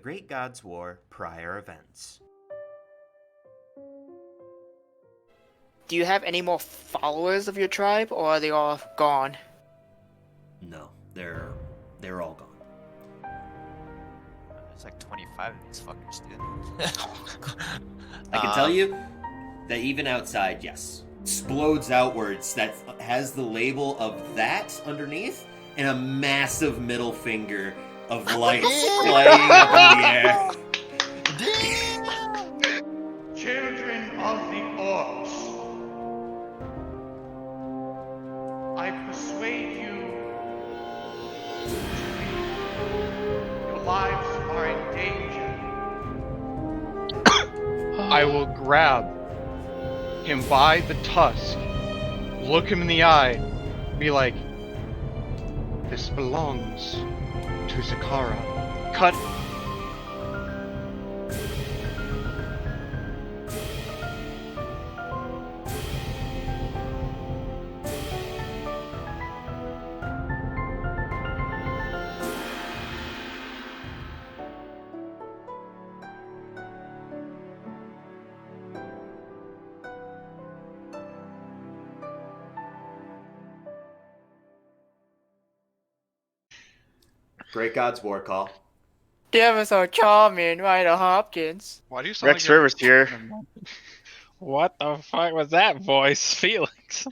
Great God's War prior events. Do you have any more followers of your tribe, or are they all gone? No, they're all gone. There's like 25 of these fuckers, dude. I can tell you that even outside, yes, explodes outwards that has the label of that underneath and a massive middle finger of light flying up in the air. Children of the Orcs, I persuade you to leave. Your lives are in danger. I will grab him by the tusk, look him in the eye, be like, this belongs to Zakara. Cut. Great God's War call. That was so charming, Ryder Hopkins. Why do you sound Rex like you're- Rivers here. What the fuck was that voice, Felix?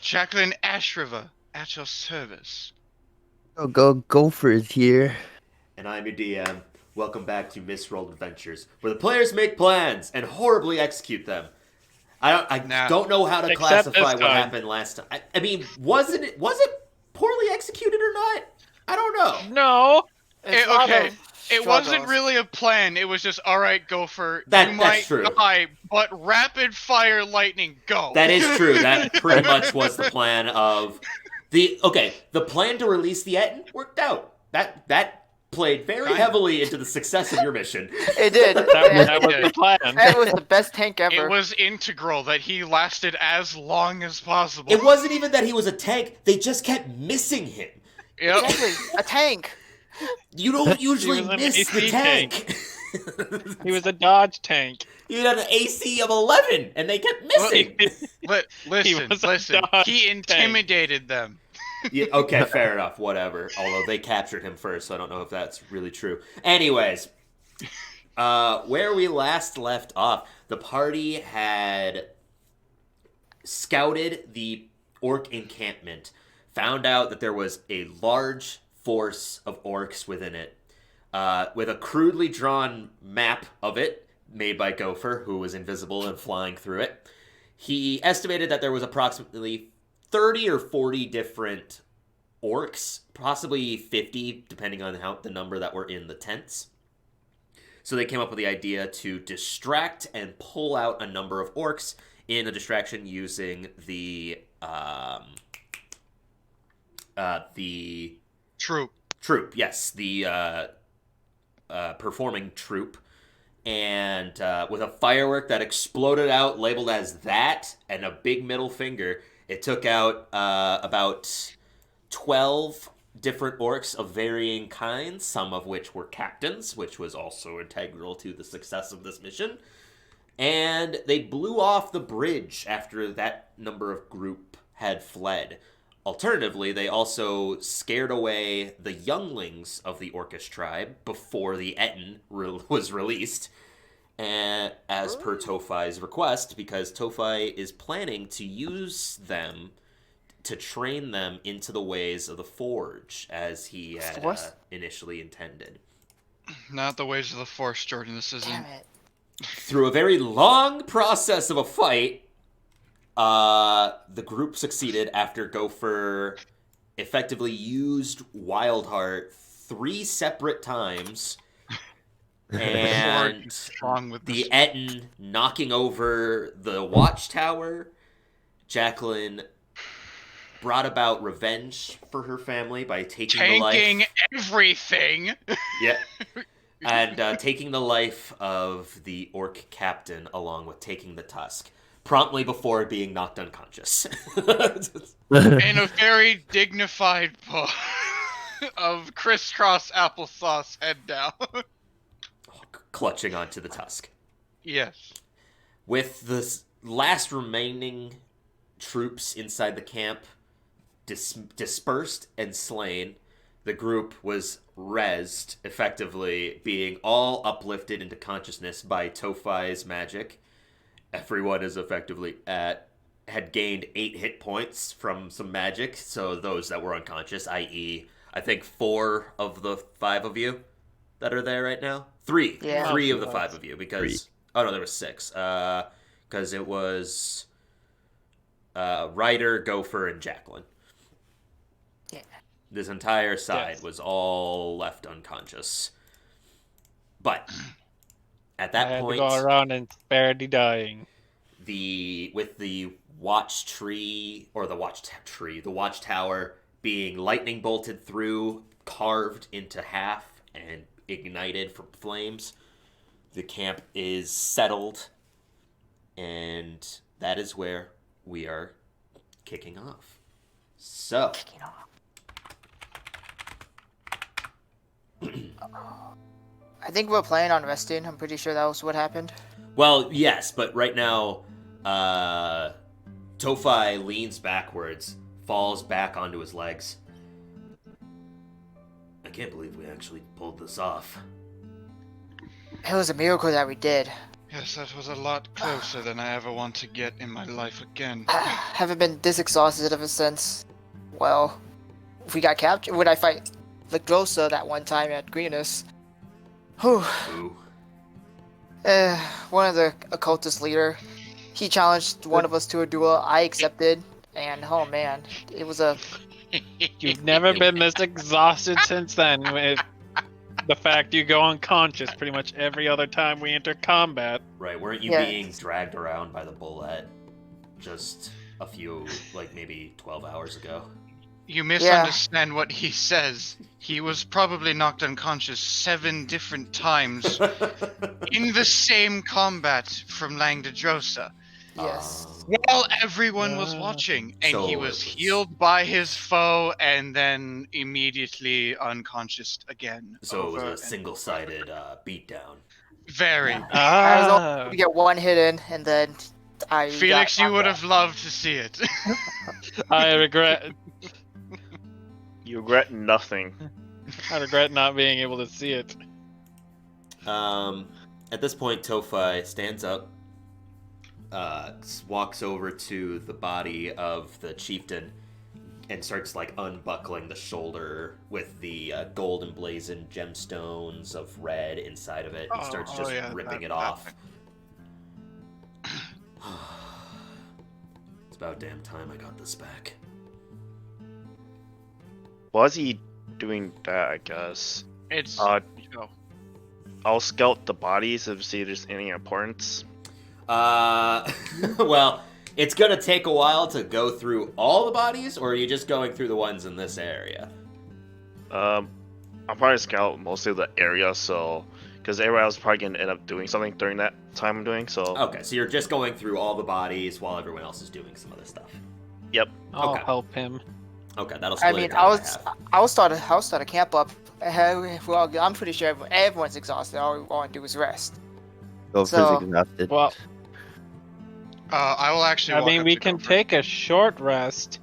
Jacqueline Ashriver, at your service. Gophers here. And I'm your DM. Welcome back to Misrolled Adventures, where the players make plans and horribly execute them. I don't know how to Except classify this what time. happened last time. I mean, was it poorly executed or not? I don't know. No. It's a lot Okay, of it wasn't struggles. really a plan. It was just, all right, Gopher. That's you might true. die, but rapid fire lightning, go. That is true. That pretty much was the plan of the plan to release the Etten worked out. That played very heavily into the success of your mission. It did. That was the plan. That was the best tank ever. It was integral that he lasted as long as possible. It wasn't even that he was a tank. They just kept missing him. Yep. Exactly, a tank. You don't usually was an miss the AC tank. He was a Dodge tank. You had an AC of 11, and they kept missing. Listen, was a listen. dog He tank. intimidated them. Yeah, okay, fair enough, whatever. Although they captured him first, so I don't know if that's really true. Anyways, where we last left off, the party had scouted the orc encampment, found out that there was a large force of orcs within it, with a crudely drawn map of it, made by Gopher, who was invisible and flying through it. He estimated that there was approximately 30 or 40 different orcs, possibly 50, depending on the number that were in the tents. So they came up with the idea to distract and pull out a number of orcs in a distraction using the Troop. Yes, the performing troop. And with a firework that exploded out, labeled as that, and a big middle finger, it took out about 12 different orcs of varying kinds, some of which were captains, which was also integral to the success of this mission. And they blew off the bridge after that number of group had fled. Alternatively, they also scared away the younglings of the Orcish tribe before the Etten was released, as per Tophi's request, because Tophi is planning to use them to train them into the ways of the Forge, as he had initially intended. Not the ways of the Force, Jordan. This isn't. Damn it. Through a very long process of a fight, the group succeeded after Gopher effectively used Wildheart 3 separate times, and Wrong with the this. Etten knocking over the watchtower. Jacqueline brought about revenge for her family by taking the Tanking life. everything. Yeah. And taking the life of the orc captain, along with taking the tusk, promptly before being knocked unconscious. In a very dignified pose. of crisscross applesauce head down. Clutching onto the tusk. Yes. With the last remaining troops inside the camp dispersed and slain, the group was rezzed, effectively being all uplifted into consciousness by Tophi's magic. Everyone is effectively had gained 8 hit points from some magic, so those that were unconscious, i.e., I think 4 of the 5 of you that are there right now. 3. Yeah. 3 of the 5 of you, because... Oh, no, there was 6. Because it was Ryder, Gopher, and Jacqueline. Yeah. This entire side was all left unconscious. But at that I had point, to go around and spare the dying. with the watchtower being lightning bolted through, carved into half, and ignited from flames, the camp is settled, and that is where we are kicking off. So, I think we're planning on resting. I'm pretty sure that was what happened. well, yes, but right now, Tophi leans backwards, falls back onto his legs. I can't believe we actually pulled this off. It was a miracle that we did. Yes, that was a lot closer than I ever want to get in my life again. Haven't been this exhausted ever since. Well, we got captured. When I fight Lictrosa that one time at Greenus. Whew. Ooh. One of the occultist leader. He challenged one of us to a duel. I accepted. And oh man, it was a... You've never been this exhausted since then. With the fact you go unconscious pretty much every other time we enter combat. Right, weren't you Yeah. being dragged around by the bullet just a few, like maybe 12 hours ago? You misunderstand what he says. He was probably knocked unconscious 7 different times in the same combat from Langdedrosa. Yes. While everyone was watching, and So he it was was- healed by his foe and then immediately unconscious again. So it over was a and single-sided beatdown. Very. I was Ah, able to get one hit in, and then I... Felix, got you would knocked have loved to see it. I regret. You regret nothing. I regret not being able to see it. At this point, Tophi stands up, walks over to the body of the chieftain, and starts like unbuckling the shoulder with the gold emblazoned gemstones of red inside of it, and starts just ripping it off. It's about damn time I got this back. Was he doing that, I guess? It's I'll scout the bodies and see if there's any importance. Well, it's gonna take a while to go through all the bodies, or are you just going through the ones in this area? I'll probably scout mostly the area, so because everyone else is probably gonna end up doing something during that time I'm doing. So Okay, so you're just going through all the bodies while everyone else is doing some other stuff. yep. I'll Okay. help him. Okay, that'll I split mean, it down by half. I'll start a camp up. Well, I'm pretty sure everyone's exhausted. All we want to do is rest. Gopher's So- exhausted. Well, I will actually. I walk mean, up we to can Gopher. take a short rest.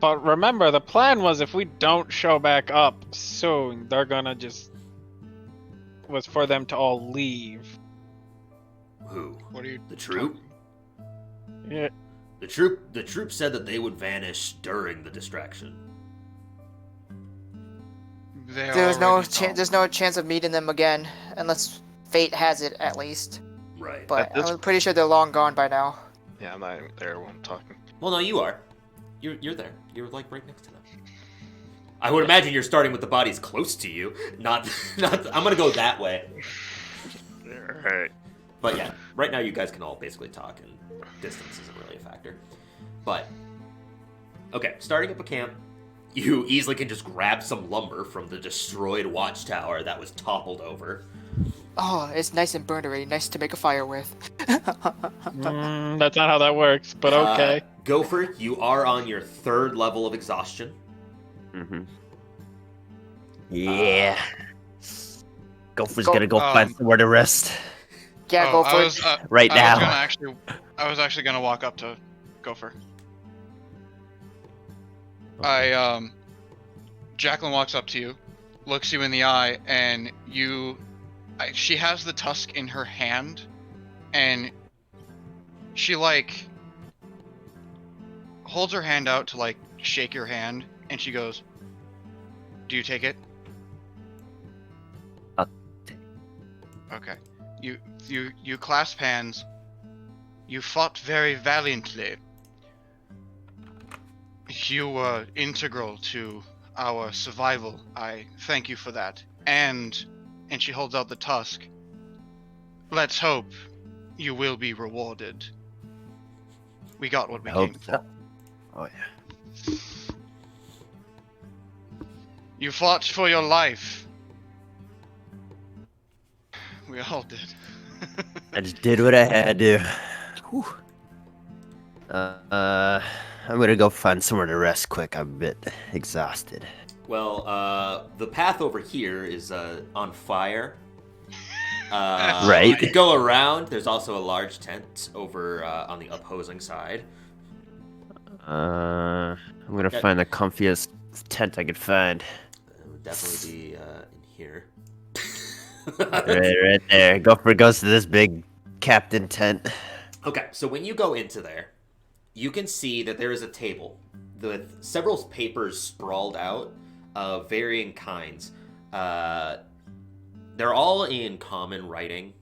But remember, the plan was if we don't show back up soon, they're gonna was for them to all leave. Who? What are you? The troop? Yeah. The troop said that they would vanish during the distraction. There's no chance of meeting them again, unless fate has it, at least. Right. But At this- I'm pretty sure they're long gone by now. Yeah, I'm not even there when I'm talking. Well, no, you are. You're there. You're like right next to them. I would imagine you're starting with the bodies close to you. Not. I'm gonna go that way. Alright. But yeah, right now you guys can all basically talk, and distance isn't really a factor. But okay, starting up a camp, you easily can just grab some lumber from the destroyed watchtower that was toppled over. Oh, it's nice and burnery. Nice to make a fire with. That's not how that works, but okay. Gopher, you are on your 3rd level of exhaustion. Mm-hmm. Yeah. Gopher's Go- gonna go find somewhere to rest Yeah, go for it. right now. I was actually gonna walk up to Gopher. Jacqueline walks up to you, looks you in the eye, and she has the tusk in her hand, and she like holds her hand out to like shake your hand, and she goes, "Do you take it?" I'll take Okay. You clasp hands. You fought very valiantly. You were integral to our survival. I thank you for that. And she holds out the tusk. Let's hope you will be rewarded. We got what we I came hope for. so. Oh yeah. You fought for your life. We all did. I just did what I had to. Whew. I'm gonna go find somewhere to rest quick. I'm a bit exhausted. Well, the path over here is on fire. Right. You could go around. There's also a large tent over on the opposing side. I'm gonna Okay. find the comfiest tent I could find. It would definitely be in here. Right there. Gopher goes to this big captain tent. Okay, so when you go into there, you can see that there is a table with several papers sprawled out of varying kinds. They're all in common writing,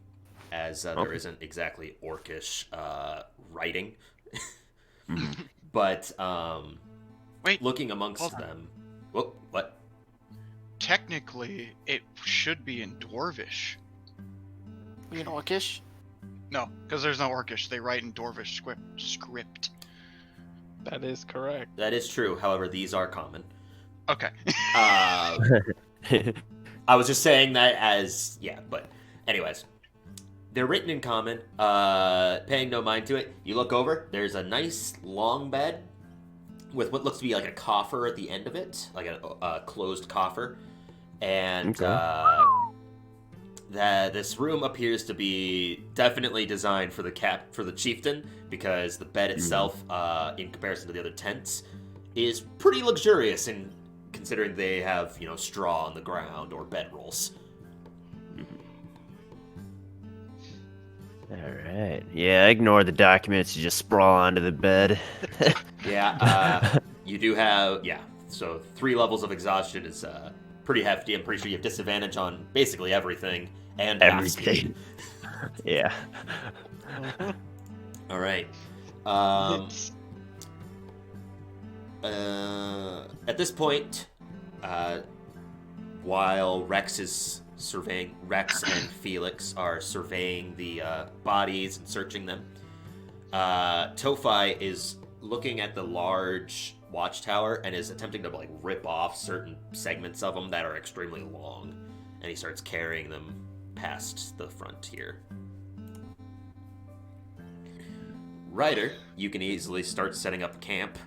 as there isn't exactly orcish writing. But Wait, looking amongst hold on. them, what? Technically, it should be in Dwarvish. You know, Orcish? No, because there's no Orcish. They write in Dwarvish script. That is correct. That is true. However, these are common. Okay. I was just saying that as but anyways, they're written in common. Paying no mind to it. You look over. There's a nice long bed with what looks to be like a coffer at the end of it, like a closed coffer, and this room appears to be definitely designed for the chieftain, because the bed itself, in comparison to the other tents, is pretty luxurious in considering they have straw on the ground or bedrolls. Alright. Yeah, ignore the documents, you just sprawl onto the bed. You do have so 3 levels of exhaustion is pretty hefty. I'm pretty sure you have disadvantage on basically everything and half speed. Everything. Yeah. All right. At this point, while Rex and Felix are surveying the bodies and searching them, Tofi is looking at the large watchtower and is attempting to rip off certain segments of them that are extremely long, and he starts carrying them past the frontier. Ryder, you can easily start setting up camp.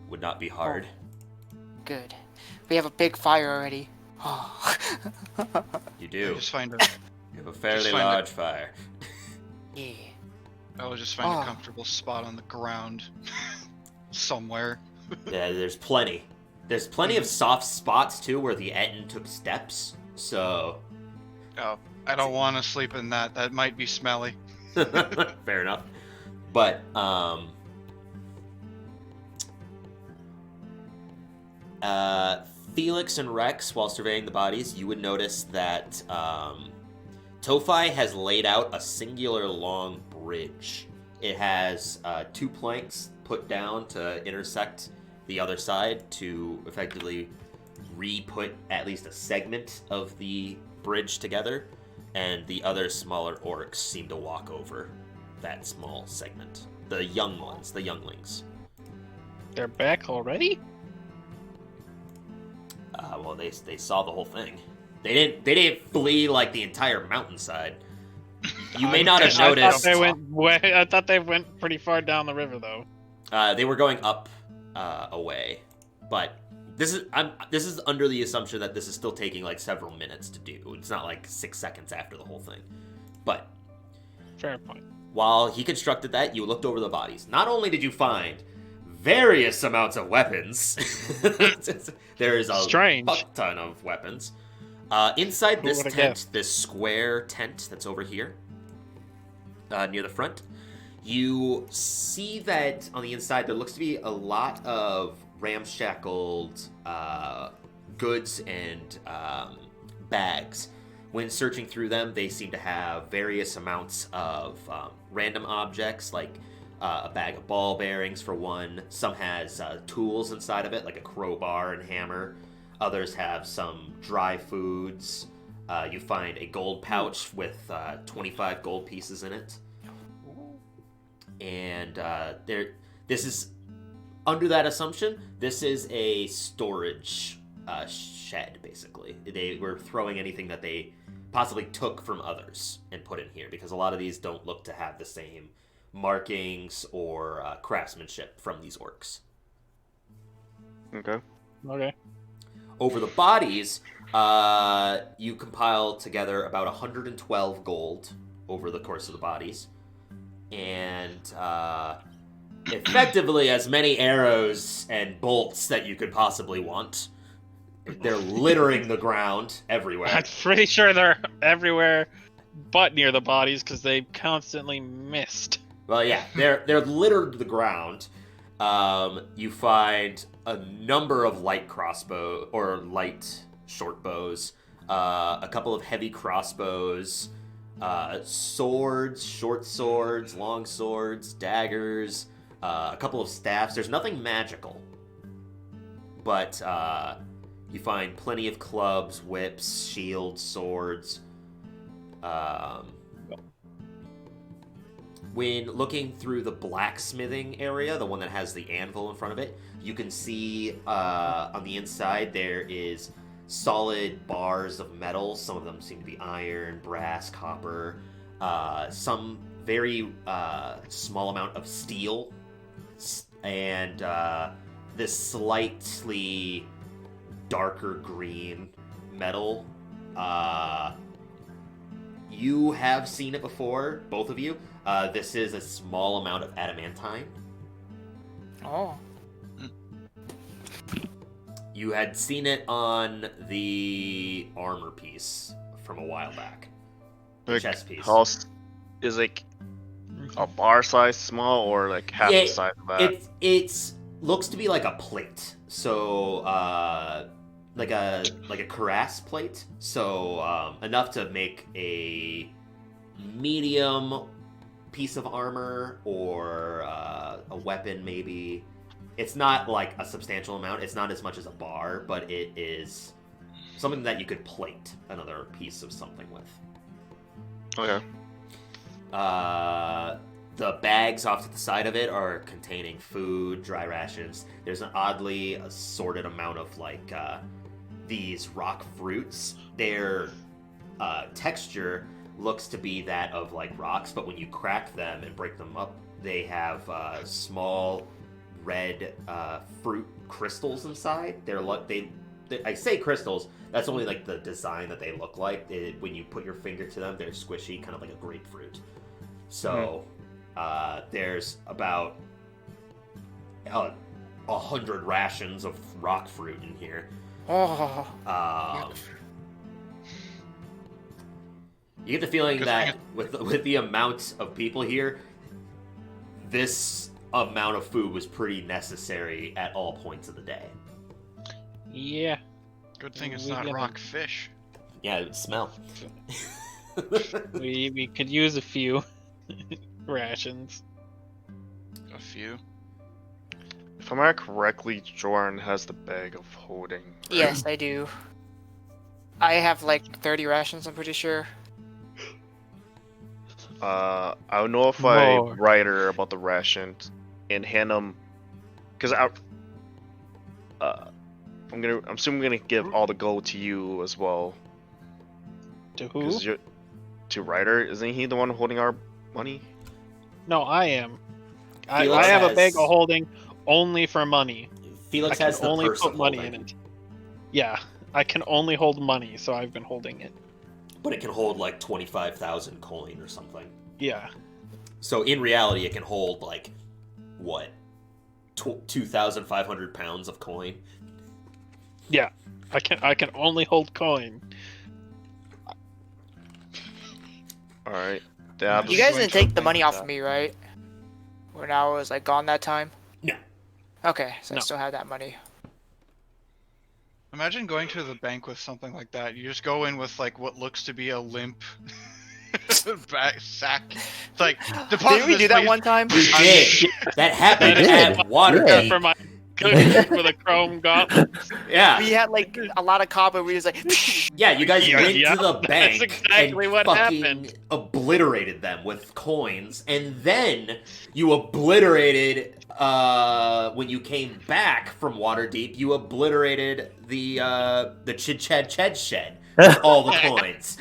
Would not be hard. Good. We have a big fire already. You do. Just find You have a fairly find large fire. Yeah. I'll just find a comfortable spot on the ground somewhere. Yeah, there's plenty. There's plenty of soft spots too where the Etten took steps. So Oh, I don't want to sleep in that. That might be smelly. fair enough. But Felix and Rex, while surveying the bodies, you would notice that Tofi has laid out a singular long bridge. It has 2 planks put down to intersect the other side to effectively re-put at least a segment of the bridge together, and the other smaller orcs seem to walk over that small segment. The young ones, the younglings. They're back already? Well, they saw the whole thing. They didn't flee like the entire mountainside. You may not have noticed. I thought they went pretty far down the river, though. They were going up away, but This is under the assumption that this is still taking like several minutes to do. It's not like 6 seconds after the whole thing. But Fair point. while he constructed that, you looked over the bodies. Not only did you find various amounts of weapons, there is a Strange. fuck ton of weapons. Inside Who this would've tent, guessed? this square tent that's over here, near the front, you see that on the inside there looks to be a lot of ramshackled goods and bags. When searching through them, they seem to have various amounts of random objects, like a bag of ball bearings for one. Some has tools inside of it, like a crowbar and hammer. Others have some dry foods. You find a gold pouch with 25 gold pieces in it. And this is, under that assumption, this is a storage shed, basically. They were throwing anything that they possibly took from others and put in here, because a lot of these don't look to have the same markings or craftsmanship from these orcs. Okay. Okay. Over the bodies, you compile together about 112 gold over the course of the bodies. And effectively as many arrows and bolts that you could possibly want. They're littering the ground everywhere. I'm pretty sure they're everywhere but near the bodies because they constantly missed. Well, yeah, they're littered the ground. You find a number of light crossbow or light short bows, a couple of heavy crossbows, swords, short swords, long swords, daggers, a couple of staffs. There's nothing magical, but you find plenty of clubs, whips, shields, swords. When looking through the blacksmithing area, the one that has the anvil in front of it, you can see on the inside there is solid bars of metal. Some of them seem to be iron, brass, copper. Some very small amount of steel. And this slightly darker green metal. You have seen it before, both of you. This is a small amount of adamantine. Oh. You had seen it on the armor piece from a while back. The Like, chest piece. how is like a bar size small or like half the size of that? It looks to be like a plate. So like a cuirass plate. So enough to make a medium piece of armor or a weapon maybe. It's not like a substantial amount. It's not as much as a bar, but it is something that you could plate another piece of something with. Okay. The bags off to the side of it are containing food, dry rations. There's an oddly assorted amount of like these rock fruits. Their texture looks to be that of like rocks, but when you crack them and break them up, they have small red fruit crystals inside. They're like I say crystals. That's only like the design that they look like. When you put your finger to them, they're squishy, kind of like a grapefruit. So there's about 100 rations of rock fruit in here. Oh. You get the feeling Good that with the amount of people here, this amount of food was pretty necessary at all points of the day. Yeah. Good thing it's We not gotta- rock fish. Yeah, it would smell. We could use a few rations. A few. If I remember correctly, Jordan has the bag of holding. right? Yes, I do. I have like 30 rations, I'm pretty sure. I'll notify More. Ryder about the rations and hand them, because I'm assuming gonna give all the gold to you as well. To who? Because you're to Ryder, isn't he the one holding our money? No, I am. I Felix have a has- bag of holding only for money. Felix I has can the only purse put of money holding, in it. Yeah, I can only hold money, so I've been holding it. but it can hold like 25,000 coin or something. Yeah. So in reality, it can hold like what, 2,500 pounds of coin. Yeah. I can only hold coin. All right. Yeah, I'm You just guys going didn't to take the think money off that. of me, right? When I was like gone that time. No. Okay, so I No. still have that money. Imagine going to the bank with something like that. You just go in with like what looks to be a limp back sack. It's like deposit Didn't we this, do that please. one time? We did. That happened We did. at Waterdeep. Yeah. For my cookies for the chrome gauntlets. Yeah. We had like a lot of copper. We was like, Yeah, you guys Yeah, went yeah, to the that's bank exactly and what fucking happened. obliterated them with coins, and then you obliterated when you came back from Waterdeep, you obliterated the Chid Chad Ched shed with all the coins.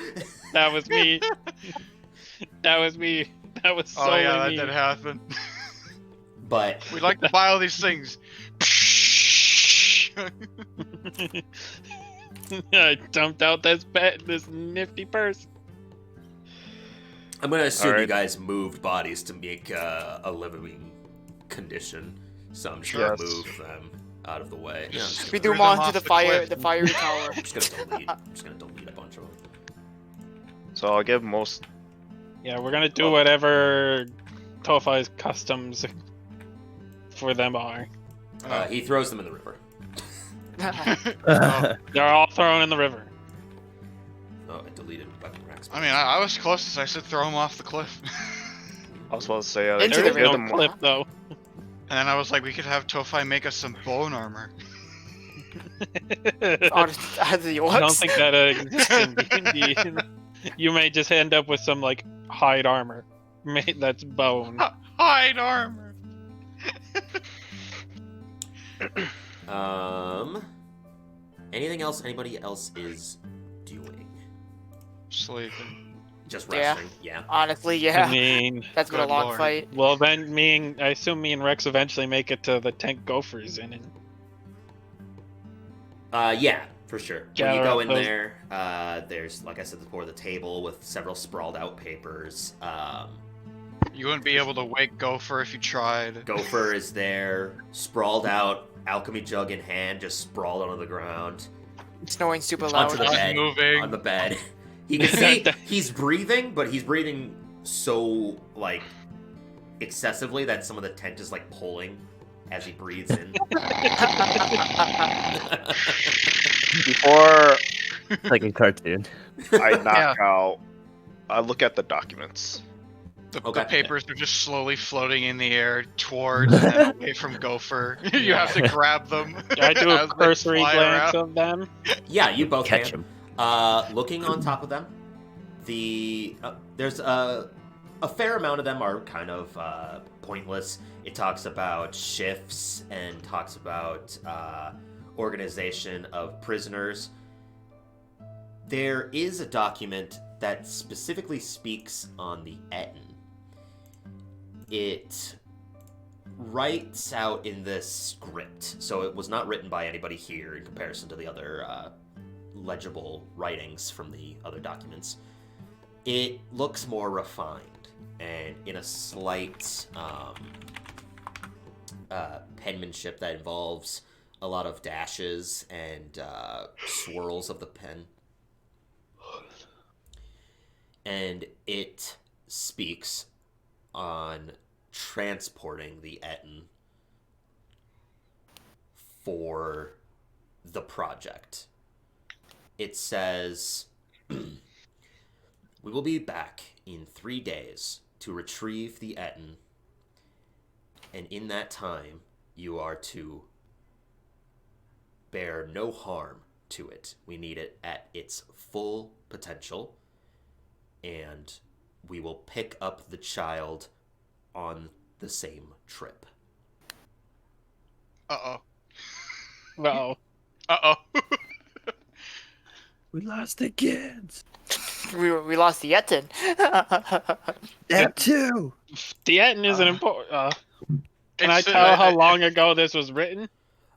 That was me. That was me. That was Oh solely yeah, that me. did happen. But We'd like to buy all these things. I dumped out this nifty purse. I'm gonna assume you Alright. guys moved bodies to make a living condition, so I'm just gonna Yes. move them out of the way. Yeah, I'm just we gonna, threw them them onto off the the fire, cliff. the fiery tower. I'm just gonna delete. I'm just gonna delete a bunch of them. So I'll give most. Yeah, we're gonna do whatever Tofai's customs for them are. He throws them in the river. They're all thrown in the river. Oh, I deleted weapon racks. I mean, I was closest. I said throw them off the cliff. I was about to say. Into There the is no river. cliff though. And then I was like, we could have Tofai make us some bone armor. out of the orcs. I don't think that exists in D&D. You may just end up with some like hide armor, that's bone. Hide armor. Anything else anybody else is doing? Sleeping. Just Yeah. resting. Yeah. Honestly, I yeah. mean, That's been a Good long lord. fight. well then, I assume me and Rex eventually make it to the Tank Gophers Inn. Yeah, for sure. When you Gather go up in those- there, there's, like I said before, the table with several sprawled out papers. You wouldn't be able to wake Gopher if you tried. Gopher is there, sprawled out, alchemy jug in hand, just sprawled onto the ground. Snoring super Onto loud. the bed. Unmoving. On the bed. You can see he's breathing, but he's breathing so, like, excessively that some of the tent is, like, pulling as he breathes in. Before Like a cartoon. I knock out, I look at the documents. The Okay. papers are just slowly floating in the air towards and then away from Gopher. You have to grab them. I do a as they cursory fly glance around. of them. Yeah, you both Catch can. him. Looking on top of them, there's a fair amount of them are kind of pointless. It talks about shifts and talks about organization of prisoners. There is a document that specifically speaks on the Etten. It writes out in this script, so it was not written by anybody here in comparison to the other legible writings from the other documents. It looks more refined and in a slight penmanship that involves a lot of dashes and swirls of the pen. And it speaks on transporting the Etten for the project. It says, we will be back in 3 days to retrieve the Etten, and in that time, you are to bear no harm to it. We need it at its full potential, and we will pick up the child on the same trip. Uh-oh. Uh-oh. Uh-oh. We lost the kids. We lost the Etten. That too. The Etten isn't important. Can I It's, tell how long ago this was written?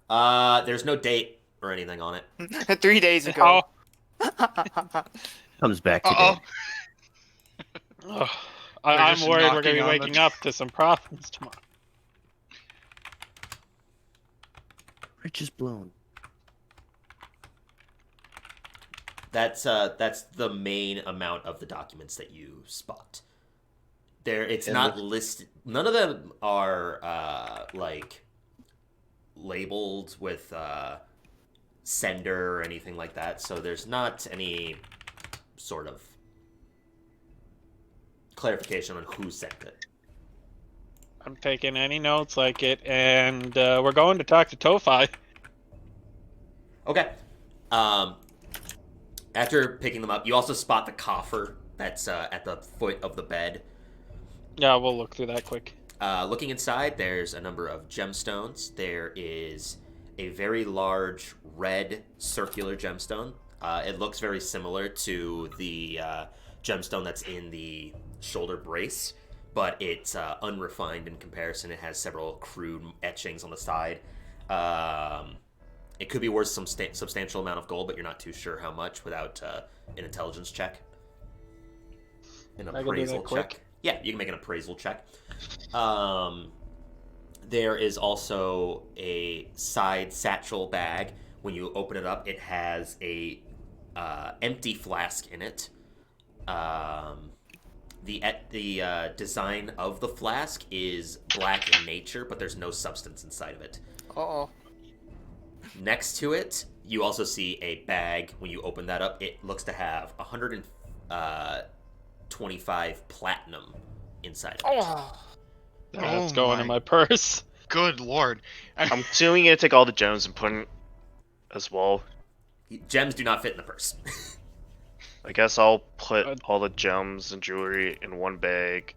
There's no date or anything on it. 3 days ago. Comes back Uh-oh. today. Ugh. They're I'm just worried we're gonna be knocking on the waking door. up to some problems tomorrow. Bridge is blown. That's the main amount of the documents that you spot. It's And not listed. None of them are like labeled with sender or anything like that. So there's not any sort of clarification on who sent it. I'm taking any notes like it, and we're going to talk to Tofi. Okay. After picking them up, you also spot the coffer that's at the foot of the bed. Yeah, we'll look through that quick. Looking inside, there's a number of gemstones. There is a very large red circular gemstone. It looks very similar to the gemstone that's in the shoulder brace, but it's unrefined in comparison. It has several crude etchings on the side. It could be worth some substantial amount of gold, but you're not too sure how much without an intelligence check. An I can do that appraisal quick. check. Yeah, you can make an appraisal check. There is also a side satchel bag. When you open it up, it has a empty flask in it. The design of the flask is black in nature, but there's no substance inside of it. Uh-oh. Next to it, you also see a bag. When you open that up, it looks to have 125 platinum inside of it. Oh. That's Oh going my in my purse. Good lord. I'm assuming you take all the gems and put in as well. Gems do not fit in the purse. I guess I'll put all the gems and jewelry in one bag.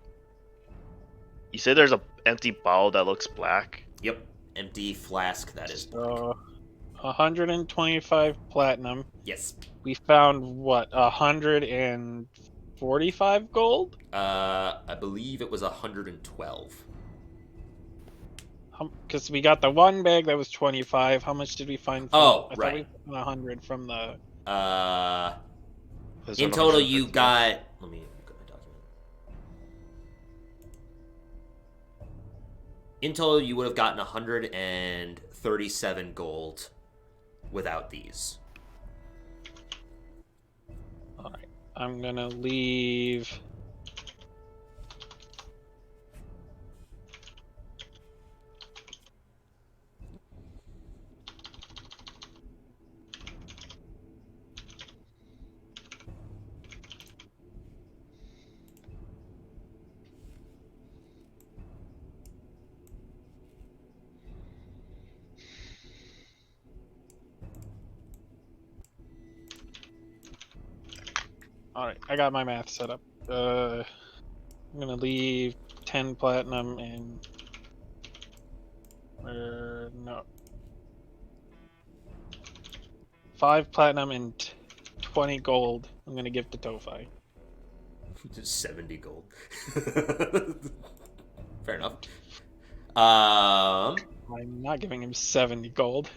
You say there's a empty bottle that looks black. Yep, empty flask that is black. So, 125 platinum. Yes. We found what, 145 gold? I believe it was 112. Because we got the one bag that was 25. How much did we find? Oh, I thought right. we found 100 from the. There's In one total, 150. you got. Let me look at my document. In total, you would have gotten 137 gold without these. Alright. I'm gonna leave. Alright, I got my math set up. I'm gonna leave 10 platinum in. No. 5 platinum and 20 gold. I'm gonna give to Tofi. Just 70 gold. Fair enough. I'm not giving him 70 gold.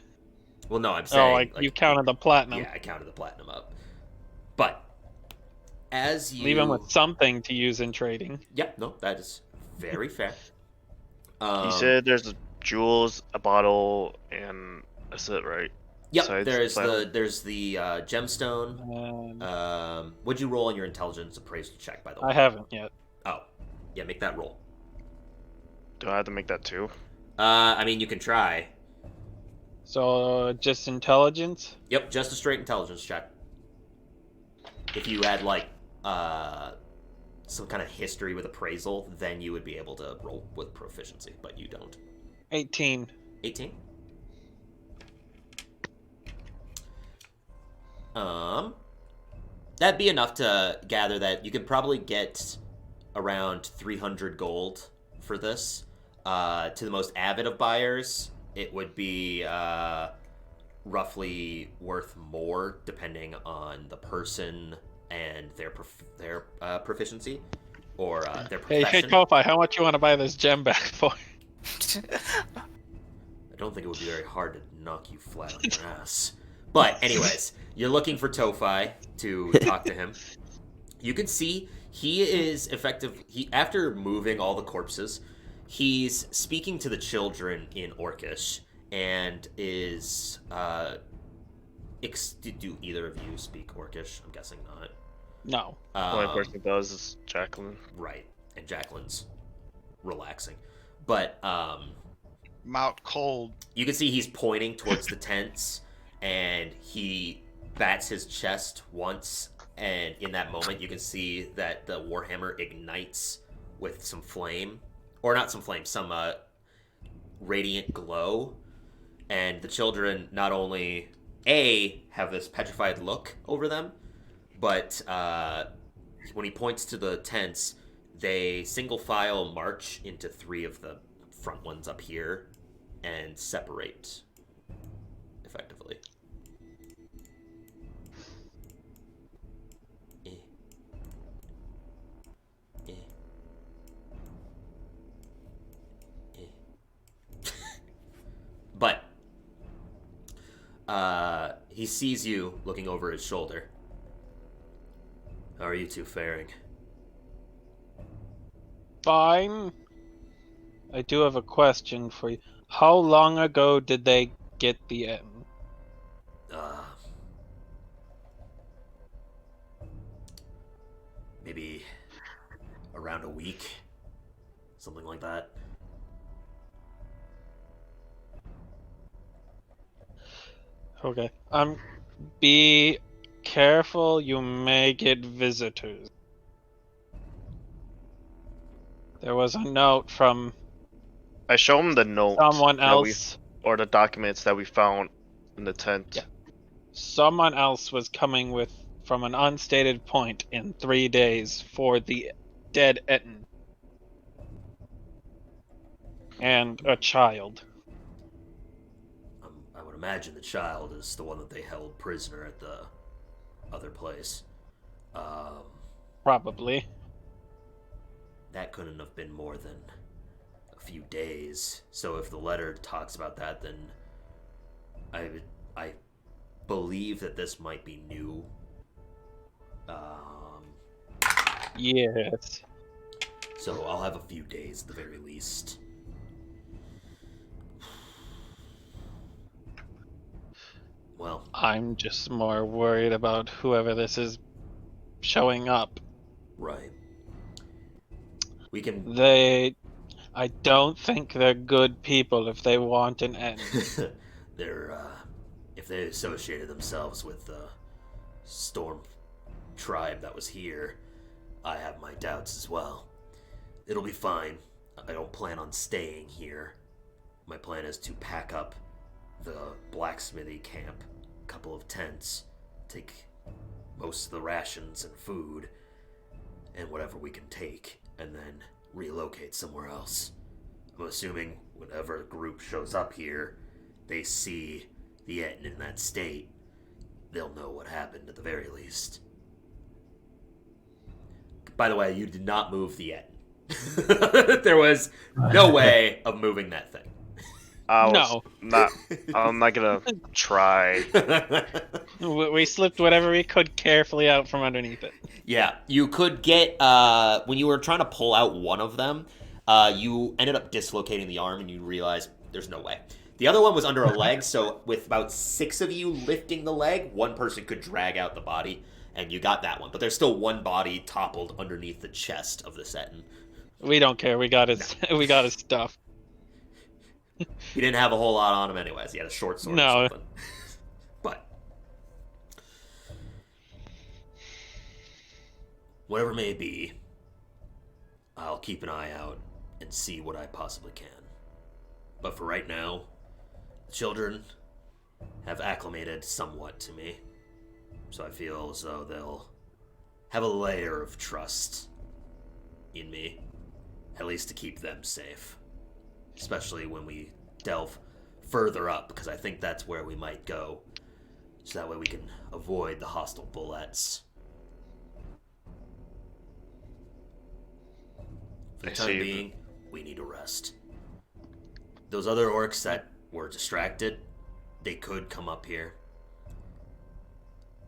Well, no, I'm saying. Oh, like you counted the platinum. Yeah, I counted the platinum up. But as you Leave him with something to use in trading. Yep, no, that is very fair. You said there's the jewels, a bottle, and that's it, right? Yep, besides there's platinum? the gemstone. And What'd you roll on your intelligence appraisal check, by the way? I haven't yet. Oh, yeah, make that roll. Do I have to make that too? I mean, you can try. So just intelligence. Yep, just a straight intelligence check. If you had like some kind of history with appraisal, then you would be able to roll with proficiency, but you don't. 18. 18. That'd be enough to gather that you could probably get around 300 gold for this. To the most avid of buyers, it would be roughly worth more depending on the person and their proficiency or their Hey, profession. Kofi, how much you want to buy this gem back for? I'd don't think it would be very hard to knock you flat on your ass. But anyways, you're looking for Tofi to talk to him. You can see he is effective. After moving all the corpses, he's speaking to the children in Orcish and is. Do either of you speak Orcish? I'm guessing not. No. The only person who does is Jacqueline. Right, and Jacqueline's relaxing, but Mount cold. you can see he's pointing towards the tents, and he bats his chest once, and in that moment you can see that the warhammer ignites with some flame, or not some flame, some radiant glow, and the children not only have this petrified look over them, but when he points to the tents, they single file march into 3 of the front ones up here and separate effectively. But he sees you looking over his shoulder. How are you two faring? Fine. I do have a question for you. How long ago did they get the end? Maybe around a week, something like that. Okay. Be careful, you may get visitors. There was a note from I show him the note someone that else. or the documents that we found in the tent. Yeah. Someone else was coming from an unstated point in 3 days for the dead Etten. And a child. I would imagine the child is the one that they held prisoner at the other place. Probably. That couldn't have been more than a few days. So if the letter talks about that, then I believe that this might be new. Yes. So I'll have a few days at the very least. Well, I'm just more worried about whoever this is showing up. right. We can. I don't think they're good people if they want an end. If they associated themselves with the Storm tribe that was here, I have my doubts as well. It'll be fine. I don't plan on staying here. My plan is to pack up the blacksmithy camp, a couple of tents, take most of the rations and food, and whatever we can take, and then relocate somewhere else. I'm assuming whenever a group shows up here, they see the Etten in that state, they'll know what happened at the very least. By the way, you did not move the Etten. There was no way of moving that thing. I'm not gonna try. We slipped whatever we could carefully out from underneath it. Yeah, you could get, when you were trying to pull out one of them, you ended up dislocating the arm and you realized there's no way. The other one was under a leg, so with about 6 of you lifting the leg, one person could drag out the body, and you got that one. But there's still one body toppled underneath the chest of the Etten. We don't care. We got his. We got his stuff. He didn't have a whole lot on him anyways. He had a short sword No. or something. But whatever may be, I'll keep an eye out and see what I possibly can. But for right now, the children have acclimated somewhat to me. So I feel as though they'll have a layer of trust in me, at least to keep them safe. Especially when we delve further up, because I think that's where we might go. So that way we can avoid the hostile bullets. For the time being, we need a rest. Those other orcs that were distracted, they could come up here.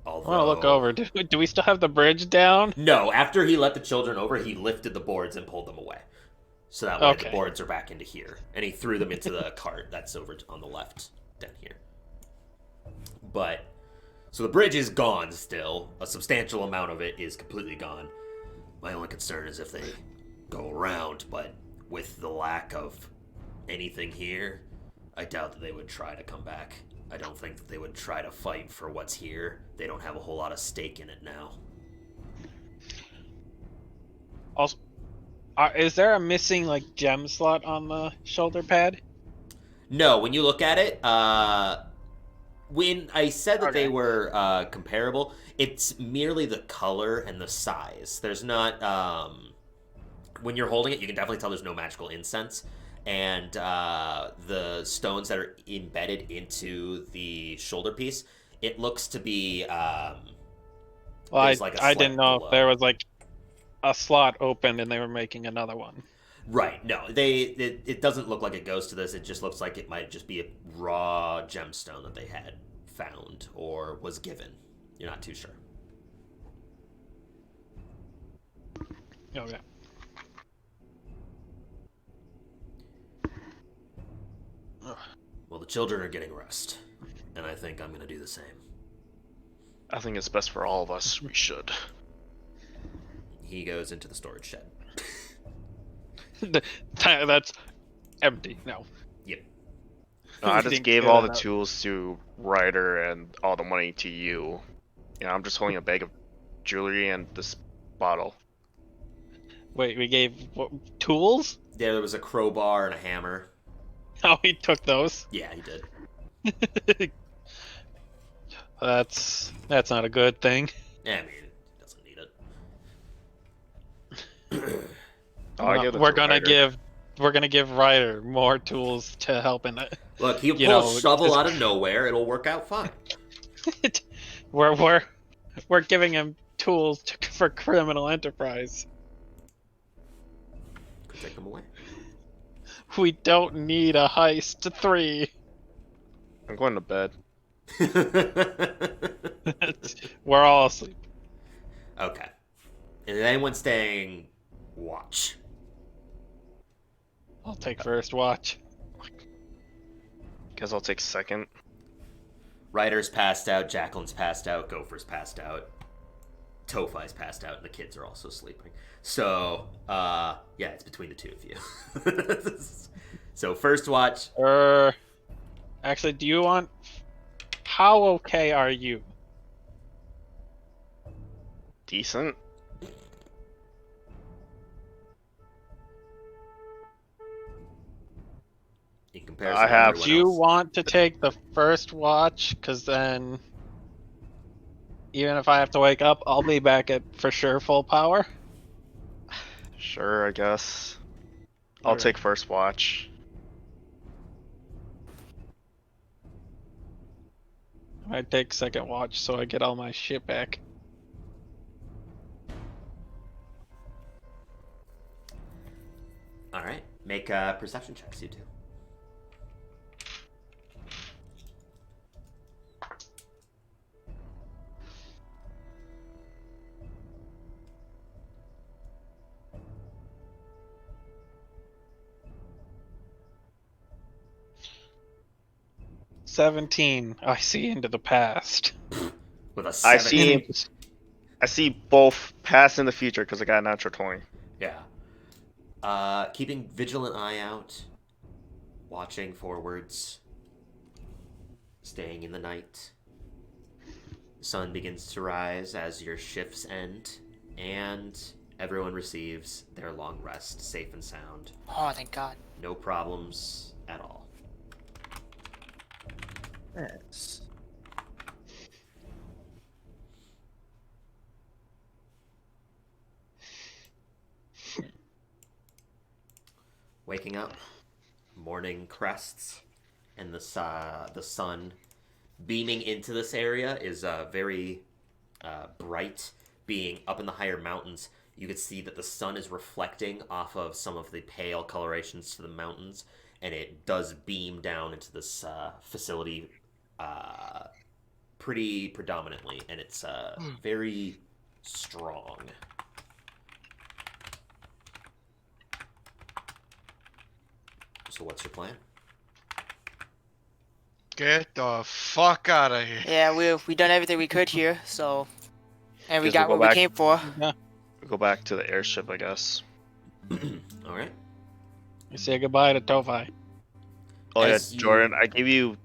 I want to look Although... over. Do we still have the bridge down? No, after he let the children over, he lifted the boards and pulled them away. So that way Okay. the boards are back into here. And he threw them into the cart that's over on the left down here. But, so the bridge is gone still. A substantial amount of it is completely gone. My only concern is if they go around, but with the lack of anything here, I doubt that they would try to come back. I don't think that they would try to fight for what's here. They don't have a whole lot of stake in it now. Also, is there a missing like gem slot on the shoulder pad? No, when you look at it, when I said that they Okay. were comparable, it's merely the color and the size. There's not, when you're holding it, you can definitely tell there's no magical incense. And the stones that are embedded into the shoulder piece, it looks to be, Well, there's like a I slight didn't know glow. if there was like a slot open and they were making another one. Right, no, it doesn't look like it goes to this. It just looks like it might just be a raw gemstone that they had found or was given. You're not too sure. Okay. Well, the children are getting rest, and I think I'm going to do the same. I think it's best for all of us. We should. He goes into the storage shed. That's empty. No. Yep. No, I We just didn't gave clear all that the out. tools to Ryder and all the money to you. You know, I'm just holding a bag of jewelry and this bottle. Wait, we gave tools? There was a crowbar and a hammer. Oh, he took those. Yeah, he did. That's not a good thing. Yeah, I mean, he doesn't need it. Oh, I gave it we're to gonna Ryder. give Ryder more tools to help in it. Look, he'll You pull know, a shovel just- out of nowhere. It'll work out fine. we're giving him tools for criminal enterprise. Could take them away. We don't need a heist 3. I'm going to bed. We're all asleep. Okay. Is anyone staying watch? I'll take first watch. Guess I'll take second. Ryder's passed out, Jacqueline's passed out, Gopher's passed out, Tophi's passed out, and the kids are also sleeping. So, yeah, it's between the two of you. So, first watch. Actually, do you want? How okay are you? Decent. In comparison I to have- everyone Do you else. want to take the first watch? Because then, even if I have to wake up, I'll be back at for sure full power. Sure, I guess. I'll Okay. take first watch. I take second watch so I get all my shit back. All right, make perception checks, you two. – 17. I see into the past. With a I 7. I see both past and the future because I got a natural 20. Yeah. Keeping vigilant eye out, watching forwards, staying in the night. The sun begins to rise as your shifts end, and everyone receives their long rest, safe and sound. Oh, thank God. No problems at all. Yes. Waking up, morning crests, and the sun beaming into this area is very bright. Being up in the higher mountains, you could see that the sun is reflecting off of some of the pale colorations to the mountains, and it does beam down into this facility pretty predominantly, and it's very strong. So what's your plan? Get the fuck out of here. Yeah, we done everything we could here, so and we Guess got we'll what go we came for. We go back to the airship, I guess. All right. You say goodbye to Tofi. Oh yeah, As you- Jordan, I gave you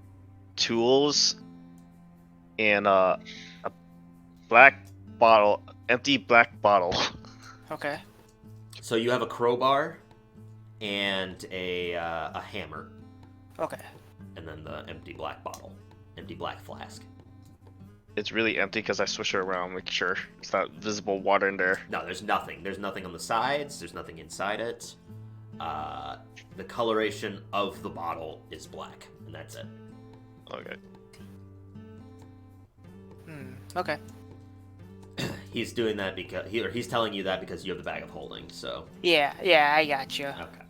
tools and a black bottle, empty black bottle. Okay. So you have a crowbar and a hammer, Okay. and then the empty black bottle, empty black flask. It's really empty because I swish it around, make sure it's not visible water in there. No, there's nothing. There's nothing on the sides. There's nothing inside it. The coloration of the bottle is black, and that's it. Okay. Okay. He's doing that because he's telling you that because you have the bag of holding. So Yeah, I got you. okay,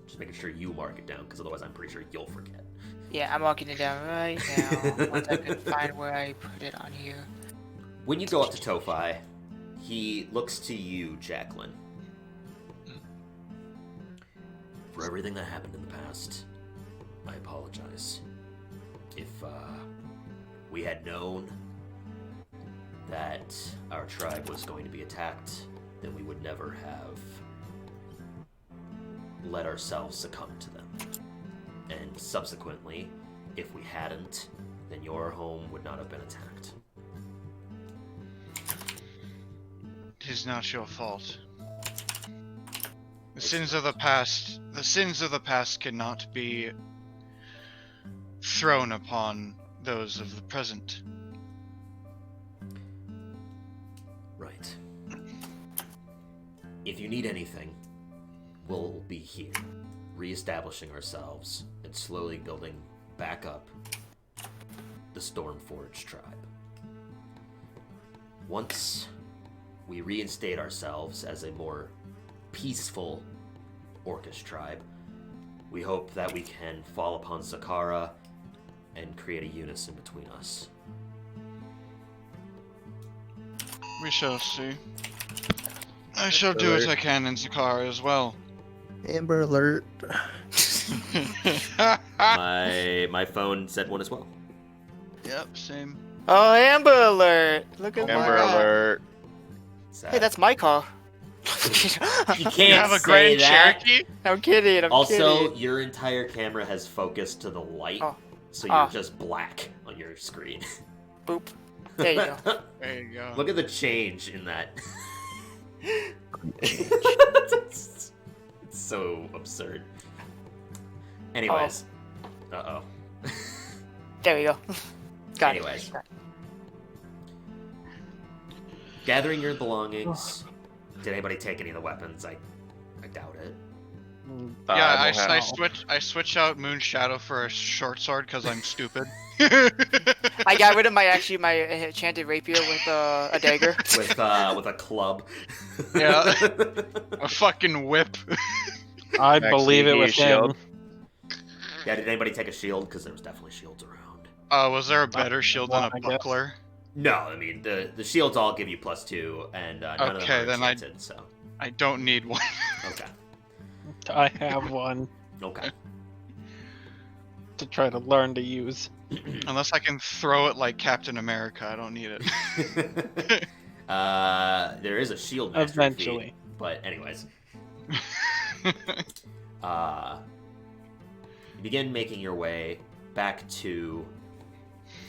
just making sure you mark it down because otherwise I'm pretty sure you'll forget. Yeah, I'm marking it down right now. Once I can find where I put it on here. When you go up to Tofi, he looks to you, Jacqueline. For everything that happened in the past, I apologize. If we had known that our tribe was going to be attacked, then we would never have let ourselves succumb to them. And subsequently, if we hadn't, then your home would not have been attacked. It is not your fault. The sins of the past cannot be thrown upon those of the present. Right. If you need anything, we'll be here, reestablishing ourselves and slowly building back up the Stormforge tribe. Once we reinstate ourselves as a more peaceful Orcish tribe, we hope that we can fall upon Sakara and create a unison between us. We shall see. I shall do what I can in Zakara as well. Amber alert. My phone said one as well. Yep, same. Oh, Amber Alert! Look at Amber my alert. Hey, that's my car. You can't You have a say Grand that. Cherokee? I'm kidding. I'm Also, kidding. your entire camera has focused to the light, Oh. so you're Oh. just black on your screen. Boop. There you go. There you go. Look at the change in that. it's so absurd. Anyways. Uh-oh. There you go. Got Anyways. it. Gathering your belongings. Did anybody take any of the weapons? I doubt it. Yeah, we'll have- I switch out Moon Shadow for a short sword because I'm stupid. I got rid of my enchanted rapier with a dagger. With a club. Yeah. A fucking whip. I Maxi, believe it he was is shield. him. Yeah, did anybody take a shield? Because there was definitely shields around. Was there a better shield than a I guess. buckler? No, I mean the shields all give you +2, and none of them Okay, are then I- enchanted. So I don't need one. okay, I have one okay. to try to learn to use. Unless I can throw it like Captain America, I don't need it. There is a shield mastery Eventually. feat, but anyways, you begin making your way back to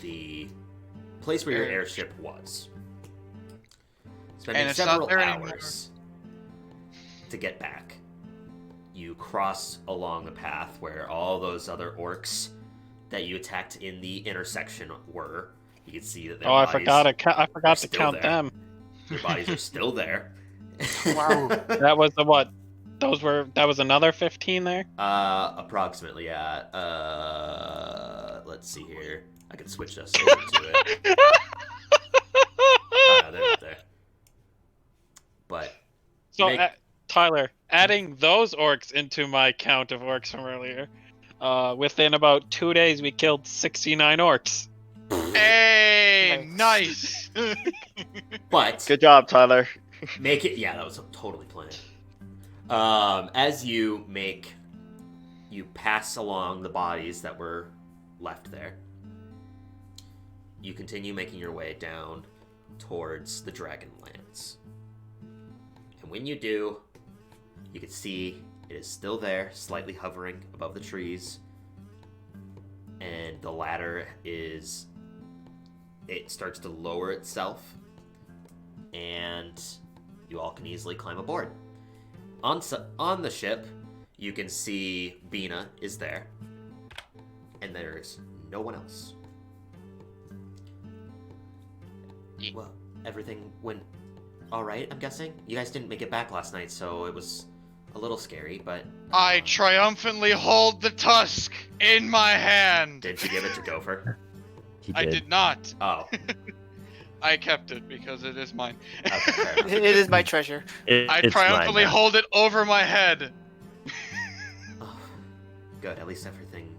the place where your airship was. Spending And it's not several there anymore. hours to get back. You cross along the path where all those other orcs that you attacked in the intersection were. You can see that their Oh, I bodies, forgot to still count there. them. Their bodies are still there. Wow. That was the what? That was another 15 there? Approximately, yeah. Let's see here. I can switch us over to it. Oh, no, they're not there. But So, Make- Tyler, adding those orcs into my count of orcs from earlier, Within about 2 days, we killed 69 orcs. Hey, Nice. nice. But Good job, Tyler. make it. Yeah, that was totally planned. As you pass along the bodies that were left there, you continue making your way down towards the Dragonlands. And when you do, you can see it is still there, slightly hovering above the trees. And the ladder it starts to lower itself, and you all can easily climb aboard. On the ship, you can see Bina is there, and there's no one else. Well, everything went all right, I'm guessing? You guys didn't make it back last night, so it was a little scary, but... I triumphantly hold the tusk in my hand. Did you give it to Gopher? He I did not. Oh. I kept it because it is mine. Okay, fair enough. It is my treasure. I It's triumphantly mine now. hold it over my head. Oh, good. At least everything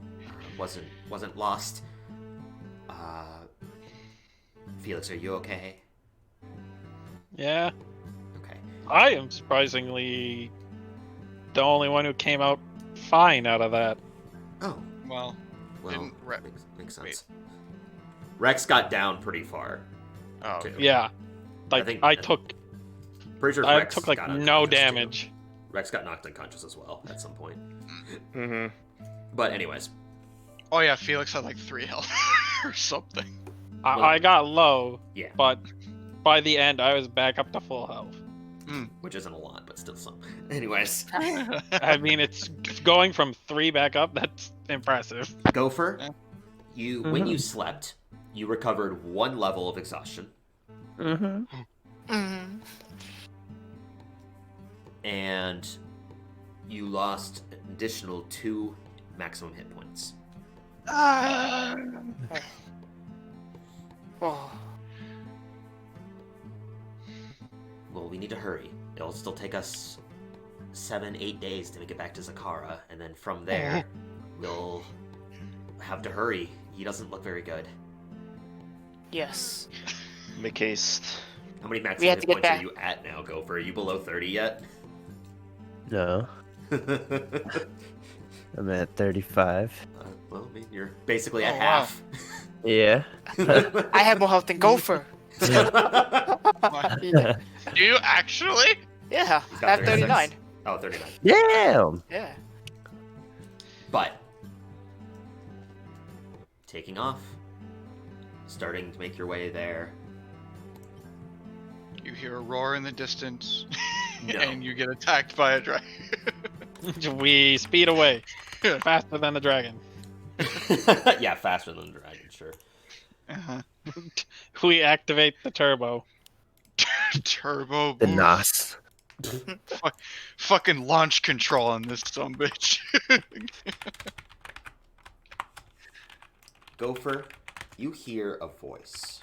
wasn't lost. Felix, are you okay? Yeah, Okay. I am surprisingly the only one who came out fine out of that. Oh, Well, well, Didn't makes sense. wait. Rex got down pretty far. Oh, too. Yeah, like think- I took Pretty sure I Rex took like got no unconscious, too. damage. Rex got knocked unconscious as well at some point. Mm-hmm. But anyways, oh yeah, Felix had like 3 health or something. I got low, yeah, but by the end I was back up to full health. which isn't a lot, but still some. Anyways, I mean, it's going from 3 back up. That's impressive. Gopher, Yeah. when you slept, you recovered 1 level of exhaustion, Mm. and you lost an additional 2 maximum hit points. Oh. Well, we need to hurry. It'll still take us 7-8 days to make it back to Zakara, and then from there, we'll have to hurry. He doesn't look very good. Yes. Make haste. How many We maximum have hit to get points are back. you at now, Gopher? Are you below 30 yet? No, I'm at 35. Well, I mean, you're basically at Oh, wow. half. Yeah. I have more health than Gopher. Do you actually? Yeah, He's I got have 36. 39. Oh, 39. Damn. Yeah. But, taking off, starting to make your way there. You hear a roar in the distance, No. and you get attacked by a dragon. We speed away faster than the dragon. Yeah, faster than the dragon, sure. Uh-huh. We activate the turbo. Turbo The boost. NOS. Fucking launch control on this bitch. Gopher, you hear a voice.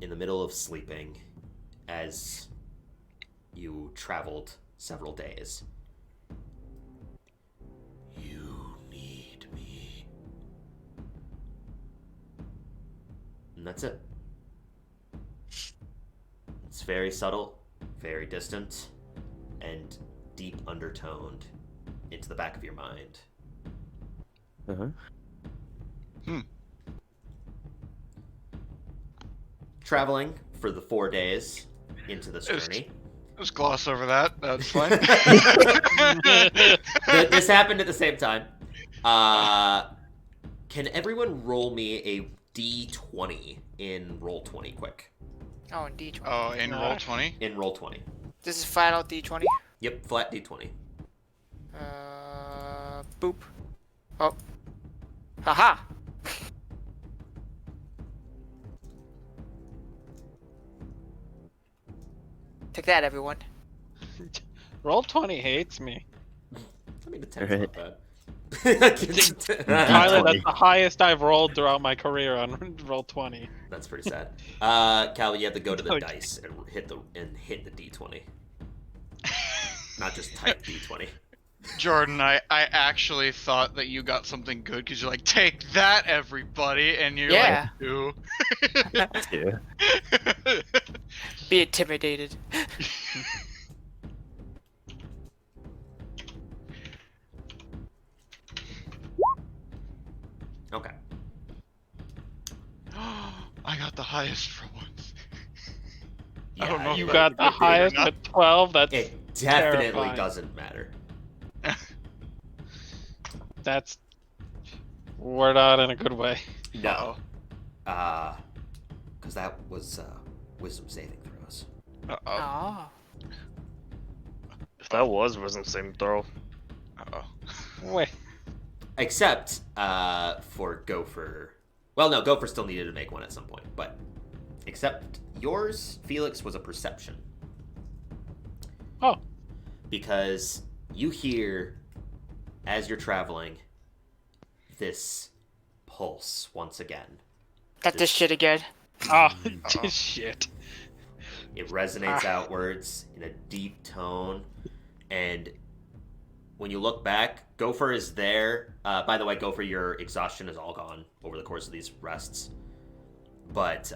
In the middle of sleeping, as you traveled several days. You need me. And that's it. It's very subtle, very distant, and deep undertoned into the back of your mind. Uh-huh. Traveling for the 4 days into this Yes. journey. Just gloss over that. That's fine. This happened at the same time. Can everyone roll me a d20 in Roll20 quick? Oh, and D20. Oh, in roll 20. In Roll20. This is flat out D20. Yep, flat d20. Boop. Oh. Haha! Take that, everyone. Roll 20 hates me. I mean, the 10's Right. not bad. Tyler, that's the highest I've rolled throughout my career on roll 20. That's pretty sad. Callie, you have to go to the Okay. dice and hit the d20. not just type D20. Jordan, I actually thought that you got something good because you're like, take that, everybody, and you're Yeah. like, ooh. Yeah. Be intimidated. Okay. I got the highest for once. I Yeah, don't know if You that got would the be good or highest not. at 12. That's It definitely terrifying. doesn't matter. That's we're not in a good way. No. Because that was wisdom saving throws. Uh-oh. Oh. If that was wisdom saving throw, Uh-oh. Wait, Except for Gopher. Well, no, Gopher still needed to make one at some point, but except yours, Felix, was a perception. Oh. Because you hear, as you're traveling, this pulse once again. Got this shit again. oh, Uh-oh. shit. It resonates outwards in a deep tone, and when you look back, Gopher is there. By the way, Gopher, your exhaustion is all gone over the course of these rests. But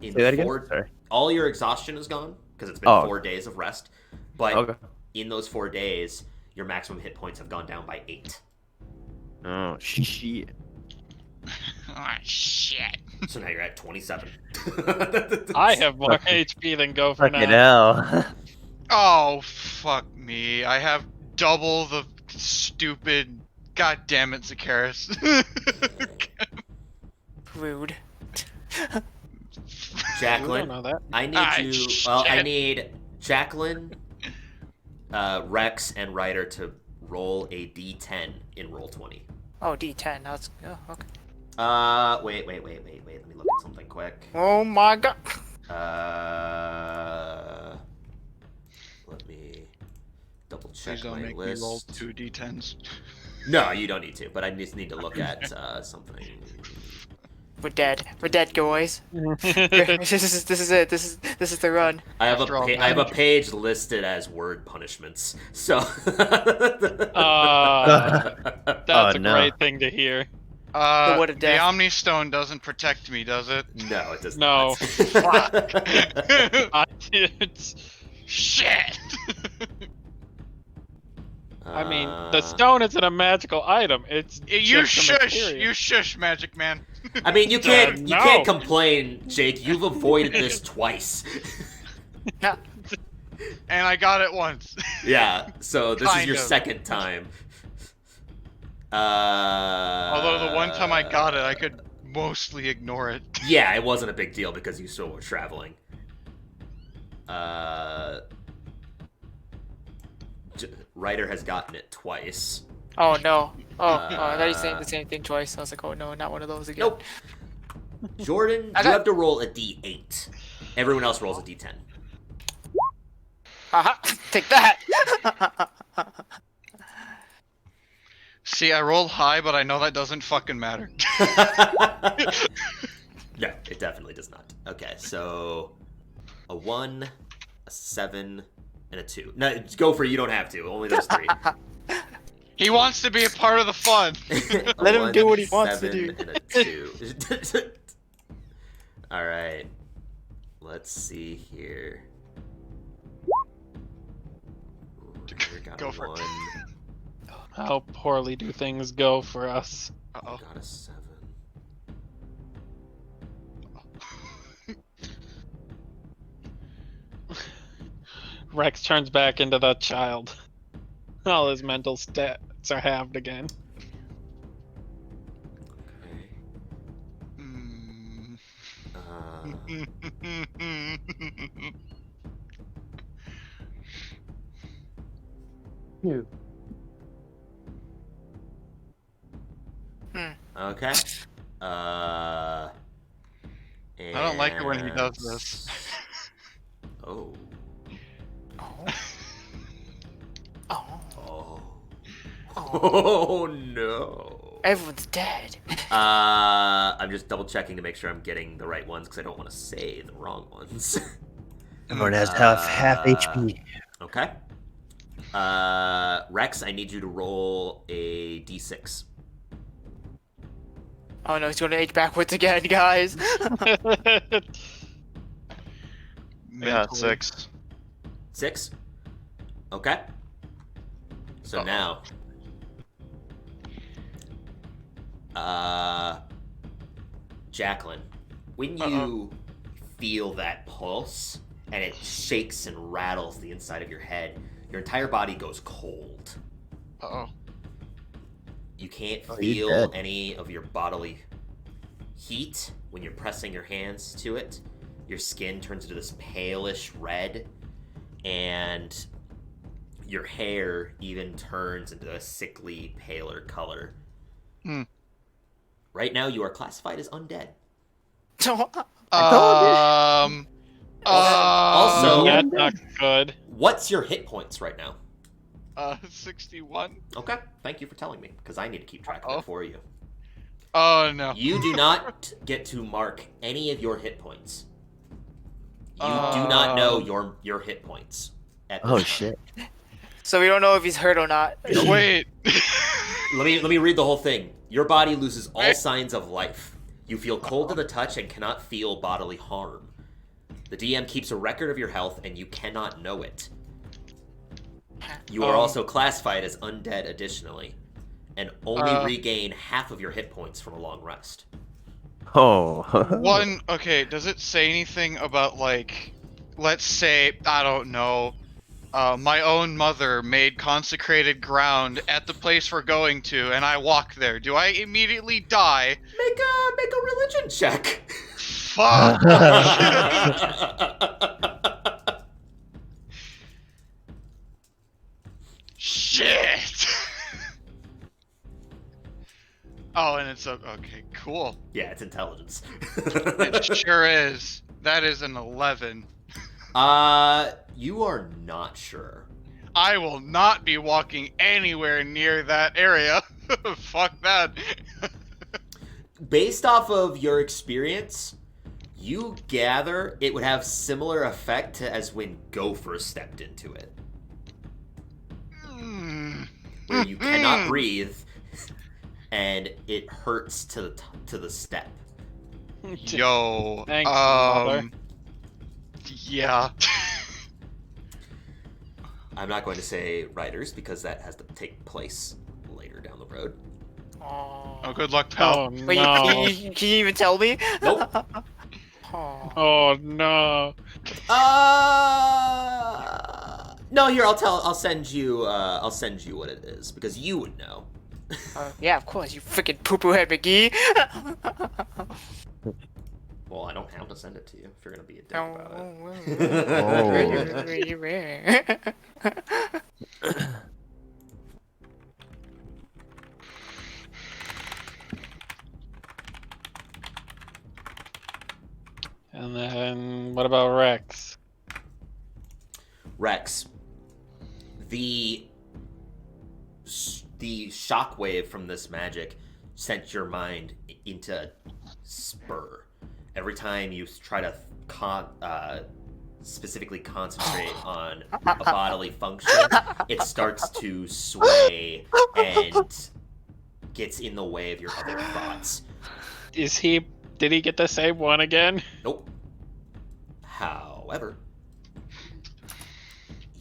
in Say that again? 4, Sorry. all your exhaustion is gone because it's been Oh. 4 days of rest. But Okay. in those 4 days, your maximum hit points have gone down by 8. Oh shit. Oh, shit. So now you're at 27. I have more HP than Gopher Fucking now. hell. Oh, fuck me. I have double the stupid... God damn it, Zakaris. Rude. You don't Jacqueline, know that. I need Ah, you. Well, I shit. need Jacqueline, Rex, and Ryder to roll a D10 in roll 20. Oh, D10. That's okay. Wait. Let me look at something quick. Oh my god. Let me double check Please don't my make me roll list. 2 d10s. No, you don't need to. But I just need to look at something. We're dead. We're dead, guys. this is it. This is the run. I have After all, I have a damage. page listed as word punishments. So. That's Oh, a no. great thing to hear. wood of The death. Omni Stone doesn't protect me, does it? No, it does No. not. It's, Shit! I mean, the stone isn't a magical item. It's You just a shush! material. You shush, Magic Man. I mean, you can't no. complain, Jake. You've avoided this twice. Yeah. And I got it once. Yeah. So this is Kind your of. second time. Although the one time I got it, I could mostly ignore it. Yeah, it wasn't a big deal because you still were traveling. Ryder has gotten it twice. Oh no. I thought you were saying the same thing twice. I was like, oh no, not one of those again. Nope. Jordan, you have to roll a D8. Everyone else rolls a D10. Haha. Take that. See, I rolled high, but I know that doesn't fucking matter. No, it definitely does not. Okay, so a 1, a 7, and a 2. No, Gopher, you don't have to. Only those 3. He wants to be a part of the fun. Let him do what he wants to 7, do. and a 2. All right. Let's see here. Ryder got Go a for it. 1. How poorly do things go for us? Uh-oh. Got a 7. Rex turns back into the child. All his mental stats are halved again. Okay. Mm. Okay. I don't like it when he does and- this. Oh. Oh. Oh. Oh. Oh. Oh no. Everyone's dead. I'm just double checking to make sure I'm getting the right ones because I don't want to say the wrong ones. Everyone has half HP. Okay. Rex, I need you to roll a d6. Oh no, he's gonna age backwards again, guys. Yeah, 6. 6? Okay. So now... Jacqueline, when you feel that pulse, and it shakes and rattles the inside of your head, your entire body goes cold. Uh-oh. You can't Oh, he's feel dead. any of your bodily heat when you're pressing your hands to it. Your skin turns into this palish red, and your hair even turns into a sickly, paler color. Hmm. Right now, you are classified as undead. Also- That's not good. What's your hit points right now? 61. Okay, thank you for telling me, because I need to keep track of it for you. Oh no. You do not get to mark any of your hit points. You do not know your hit points. At this Oh time. shit. So we don't know if he's hurt or not. Wait. Let me read the whole thing. Your body loses all signs of life. You feel cold to the touch and cannot feel bodily harm. The DM keeps a record of your health and you cannot know it. You are also classified as undead additionally, and only regain half of your hit points from a long rest. Oh. One, okay, does it say anything about, like, let's say, I don't know, my own mother made consecrated ground at the place we're going to, and I walk there. Do I immediately die? Make a religion check. Fuck! Shit! Oh, and it's okay, cool. Yeah, it's intelligence. It sure is. That is an 11. You are not sure. I will not be walking anywhere near that area. Fuck that. Based off of your experience, you gather it would have similar effect as when Gopher stepped into it, where you cannot breathe, and it hurts to the step. Yo, Thanks, mother. Yeah. I'm not going to say writers because that has to take place later down the road. Oh, good luck, pal. Oh Wait, no. can you even tell me? Nope. Oh no. No, here I'll send you what it is because you would know. Yeah, of course, you freaking poo-poo head McGee. Well, I don't have to send it to you if you're gonna be a dick about it. And then what about Rex? Rex, the shockwave from this magic sent your mind into spur. Every time you try to specifically concentrate on a bodily function, it starts to sway and gets in the way of your other thoughts. Did he get the same one again? Nope. However,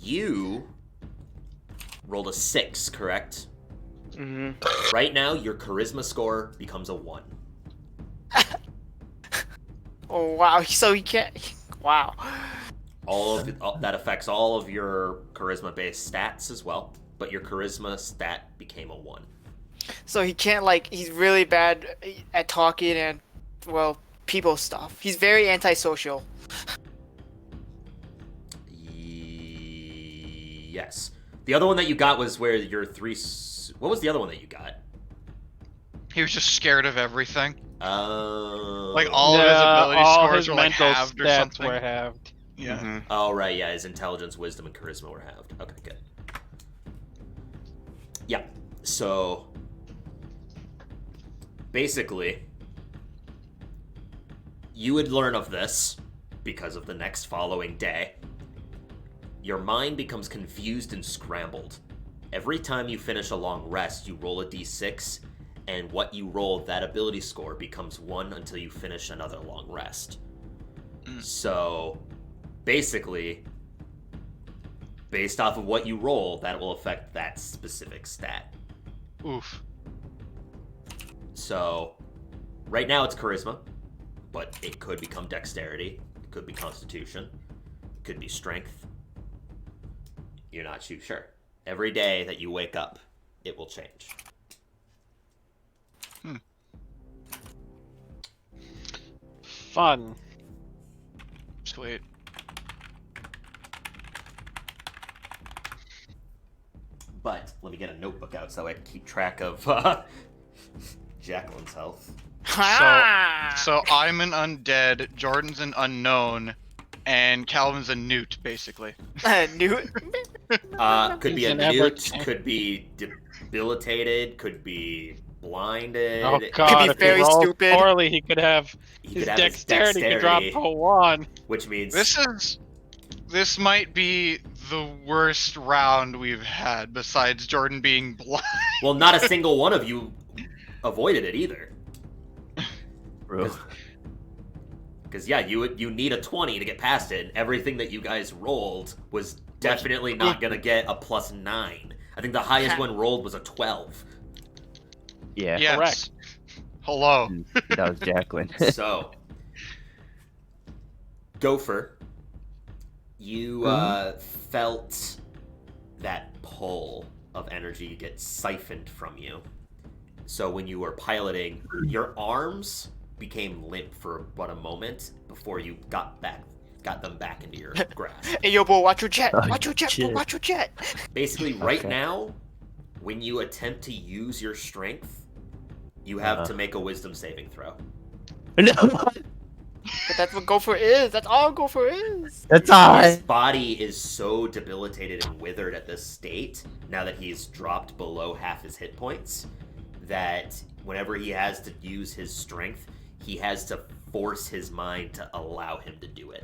you rolled a 6, correct? Mm-hmm. Right now, your charisma score becomes a 1. Oh wow, so he can't. Wow. That affects all of your charisma-based stats as well, but your charisma stat became a 1. So he can't, like, he's really bad at talking and, well, people stuff. He's very antisocial. Yes. The other one that you got was where your 3... What was the other one that you got? He was just scared of everything. Like Oh. all of his ability all scores his were like mental halved or stats something. were halved. Yeah. Mm-hmm. Oh, right, yeah, his intelligence, wisdom, and charisma were halved. Okay, good. Yeah, so... Basically, you would learn of this because of the next following day. your mind becomes confused and scrambled. Every time you finish a long rest, you roll a d6, and what you roll, that ability score becomes 1 until you finish another long rest. So, basically, based off of what you roll, that will affect that specific stat. Oof. So, right now it's charisma, but it could become dexterity, it could be constitution, it could be strength. You're not too sure. Every day that you wake up, it will change. Fun. Sweet. But let me get a notebook out so I can keep track of Jacqueline's health. So I'm an undead, Jordan's an unknown, and Calvin's a newt, basically. Newt. Could be He's a an newt, ever- could be debilitated, could be blinded. Oh god, be if very he rolls stupid. poorly, he could have He his could have dexterity could drop to 1. which means This might be the worst round we've had, besides Jordan being blind. well, not a single one of you avoided it either. Bro. Because yeah, you need a 20 to get past it, and everything that you guys rolled was definitely not gonna get a +9. I think the highest one rolled was a 12. Yeah. Yes. Correct. Hello. That was Jacqueline. So, Gopher, you felt that pull of energy get siphoned from you. So when you were piloting, your arms became limp for but a moment before you got them back into your grasp. Hey, yo, bro, watch your jet. Oh, Watch your jet, bro. shit. Watch your jet. Basically, right Okay. now, when you attempt to use your strength, you have to make a wisdom saving throw. No, But that's what Gopher is. That's all Gopher is. that's His alright. body is so debilitated and withered at this state, now that he's dropped below half his hit points, that whenever he has to use his strength, he has to force his mind to allow him to do it.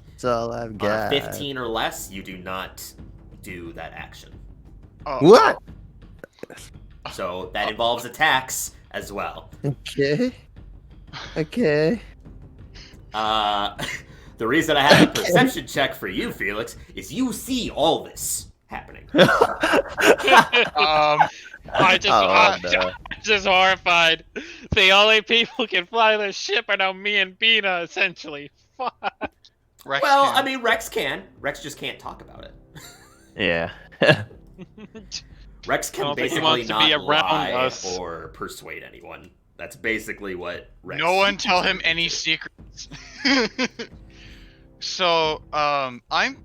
That's all I've On a got. 15 or less, you do not do that action. What? So that involves attacks as well. Okay. Okay. The reason I have a perception check for you, Felix, is you see all this happening. I just, Oh, no. I'm just horrified. The only people who can fly this ship are now me and Bina, essentially. Fuck. Rex Well, can. I mean, Rex can. Rex just can't talk about it. Yeah. Rex I can don't think he basically wants to not be around lie us. or persuade anyone. That's basically what Rex. No one tell is him able any to. secrets. So, I'm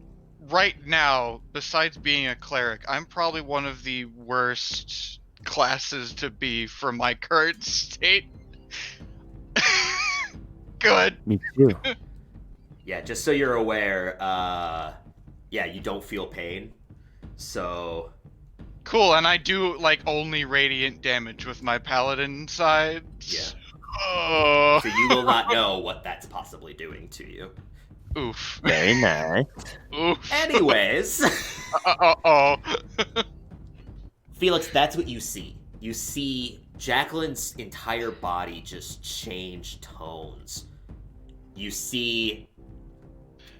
right now, besides being a cleric, I'm probably one of the worst classes to be for my current state. Good. Me too. Yeah, just so you're aware, yeah, you don't feel pain. So, Cool, and I do, like, only radiant damage with my paladin side. yeah. Oh. So you will not know what that's possibly doing to you. Oof. Very nice. Oof. Anyways, Uh-oh. Felix, that's what you see. You see Jacqueline's entire body just change tones. You see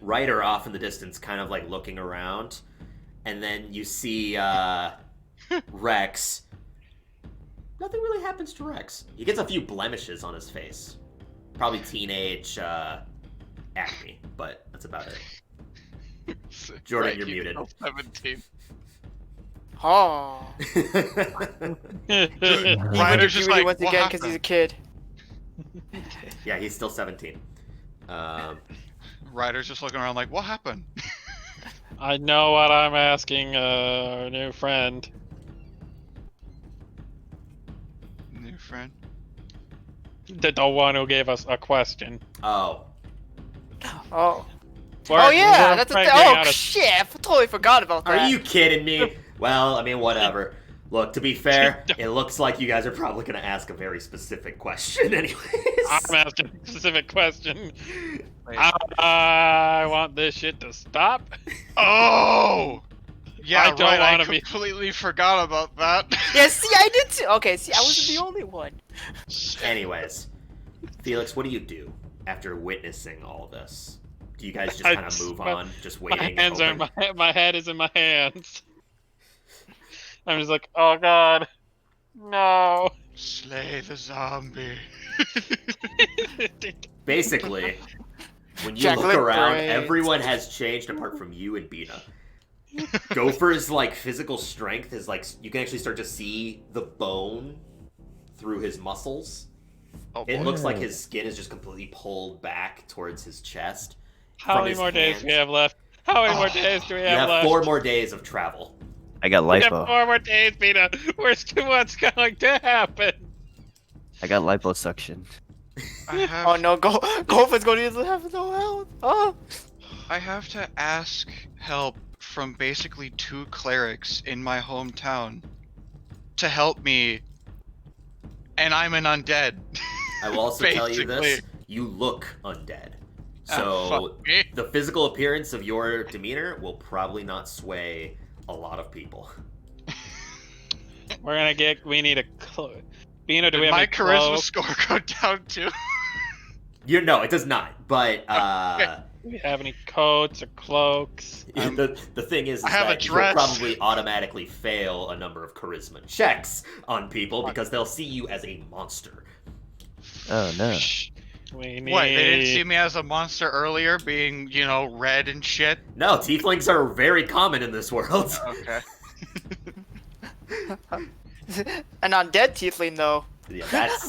Ryder off in the distance, kind of like looking around. And then you see Rex. Nothing really happens to Rex. He gets a few blemishes on his face. Probably teenage acne, but that's about it. Jordan, Right, you're he's muted. still 17. Oh. He Ryder's just really like, once what again because he's a kid. Yeah, he's still 17. Ryder's just looking around like, what happened? I know what I'm asking our new friend. New friend. The one who gave us a question. Oh. Oh. We're- Oh yeah, we're that's a figuring oh out shit! I totally forgot about that. Are you kidding me? Well, I mean, whatever. Look, to be fair, it looks like you guys are probably going to ask a very specific question anyways. I'm asking a specific question. Wait. I want this shit to stop. Oh! Yeah, I don't right. I wanna be- completely forgot about that. Yeah, see, I did too. Okay, see, I wasn't the only one. Anyways, Felix, what do you do after witnessing all this? Do you guys just I kind of move my- on, just My waiting? hands and are hoping? my head is in my hands. I'm just like, oh god, no. Slay the zombie. Basically, when you Jacqueline look around, Brains. everyone has changed apart from you and Bina. Gopher's like physical strength is like you can actually start to see the bone through his muscles. Oh, It boy. looks like his skin is just completely pulled back towards his chest. How From many his more days do we hands. have left? How many more Oh, days do we You have have left? 4 more days of travel. I got We have lipo. 4 more days, Peter. What's going to happen? I got liposuction. I have, Oh no, Gopher's going to have no health. Oh. I have to ask help from basically 2 clerics in my hometown to help me, and I'm an undead. I will also tell you this: Basically. you look undead. Ah, So fuck me. the physical appearance of your demeanor will probably not sway a lot of people. We need a Bino, do we Did have my any charisma cloak? score go down too? No, it does not. But Do we have any coats or cloaks? the thing is I have a that you'll dress. probably automatically fail a number of charisma checks on people because they'll see you as a monster. Oh no. We need... What, they didn't see me as a monster earlier, being, you know, red and shit? No, tieflings are very common in this world. Okay. An undead tiefling, though. Yeah,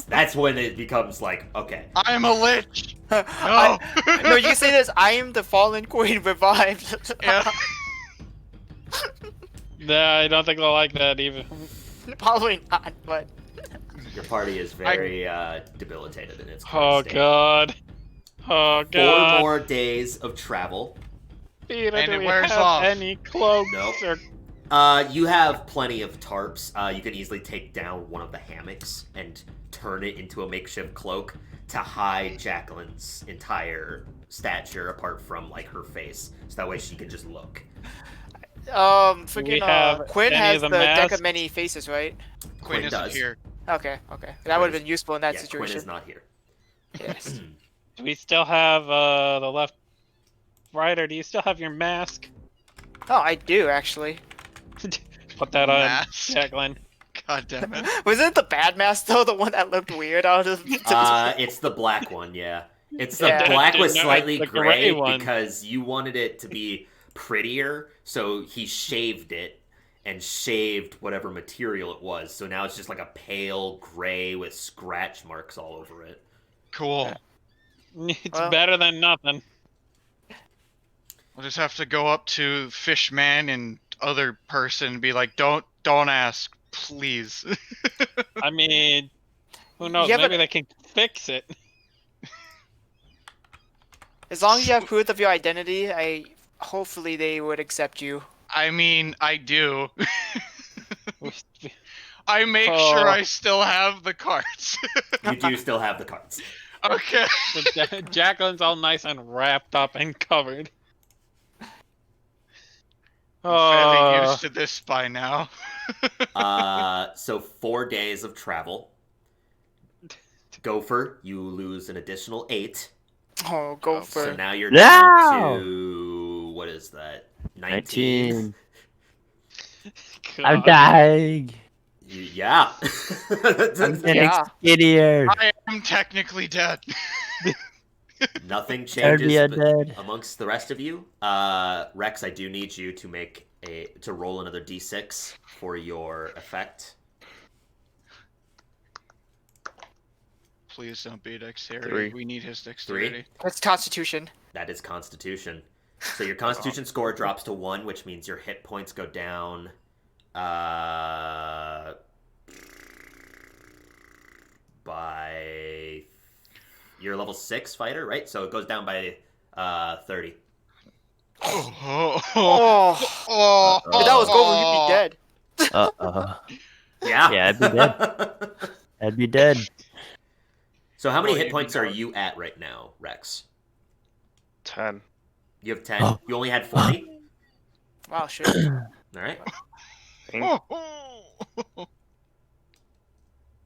that's when it becomes like, okay. I'm a lich! No! No, you can say this. I am the fallen queen revived. Yeah. Nah, I don't think they'll like that even. Probably not, but Your party is very debilitated in its Oh current state. god. Oh 4 god. more days of travel. Peter, And do it we wears have off. any cloaks Nope. or... You have plenty of tarps. You can easily take down one of the hammocks and turn it into a makeshift cloak to hide Jacqueline's entire stature apart from like her face, so that way she can just look. freaking have Quinn any has of the the deck masks? of many faces, right? Quinn isn't does. here. Okay, that would have been useful in that Yeah, situation. Quinn is not here. Yes. Do we still have the left... Right, or do you still have your mask? Oh, I do actually. Put that on, Mask. Jacqueline. God damn it. Was it the bad mask though? The one that looked weird out of It's the black one, yeah. It's the Yeah. black with No, slightly the gray gray one. because you wanted it to be prettier, so he shaved it and shaved whatever material it was. So now it's just like a pale gray with scratch marks all over it. Cool. It's Well- better than nothing. We'll just have to go up to Fishman and other person and be like, don't ask, please. I mean, who knows? Yeah, Maybe but- they can fix it. As long as you have proof of your identity, hopefully they would accept you. I mean, I do. I make sure Oh. I still have the cards. You do still have the cards. Okay. So Jacqueline's all nice and wrapped up and covered. I'm fairly Oh, used to this by now. So 4 days of travel. Gopher, you lose an additional 8. Oh, go So So for now you're No! down to what is that? 19. 19. God. I'm dying. Yeah. I'm getting Yeah. skinnier. I am technically dead. Nothing Turn me changes undead. amongst the rest of you. Rex, I do need you to roll another d6 for your effect. Please don't be dexterity. 3. We need his dexterity. that's Constitution. That is Constitution. So your Constitution score drops to 1, which means your hit points go down. By you're level 6 fighter, right? So it goes down by 30. Oh, Oh, oh, if that was Gover, you'd be dead. Uh-oh. Yeah. Yeah, I'd be dead. I'd be dead. So how many Well, hit you'd points be are dead. you at right now, Rex? 10. You have 10. Oh. You only had 40. Wow, shit. All right.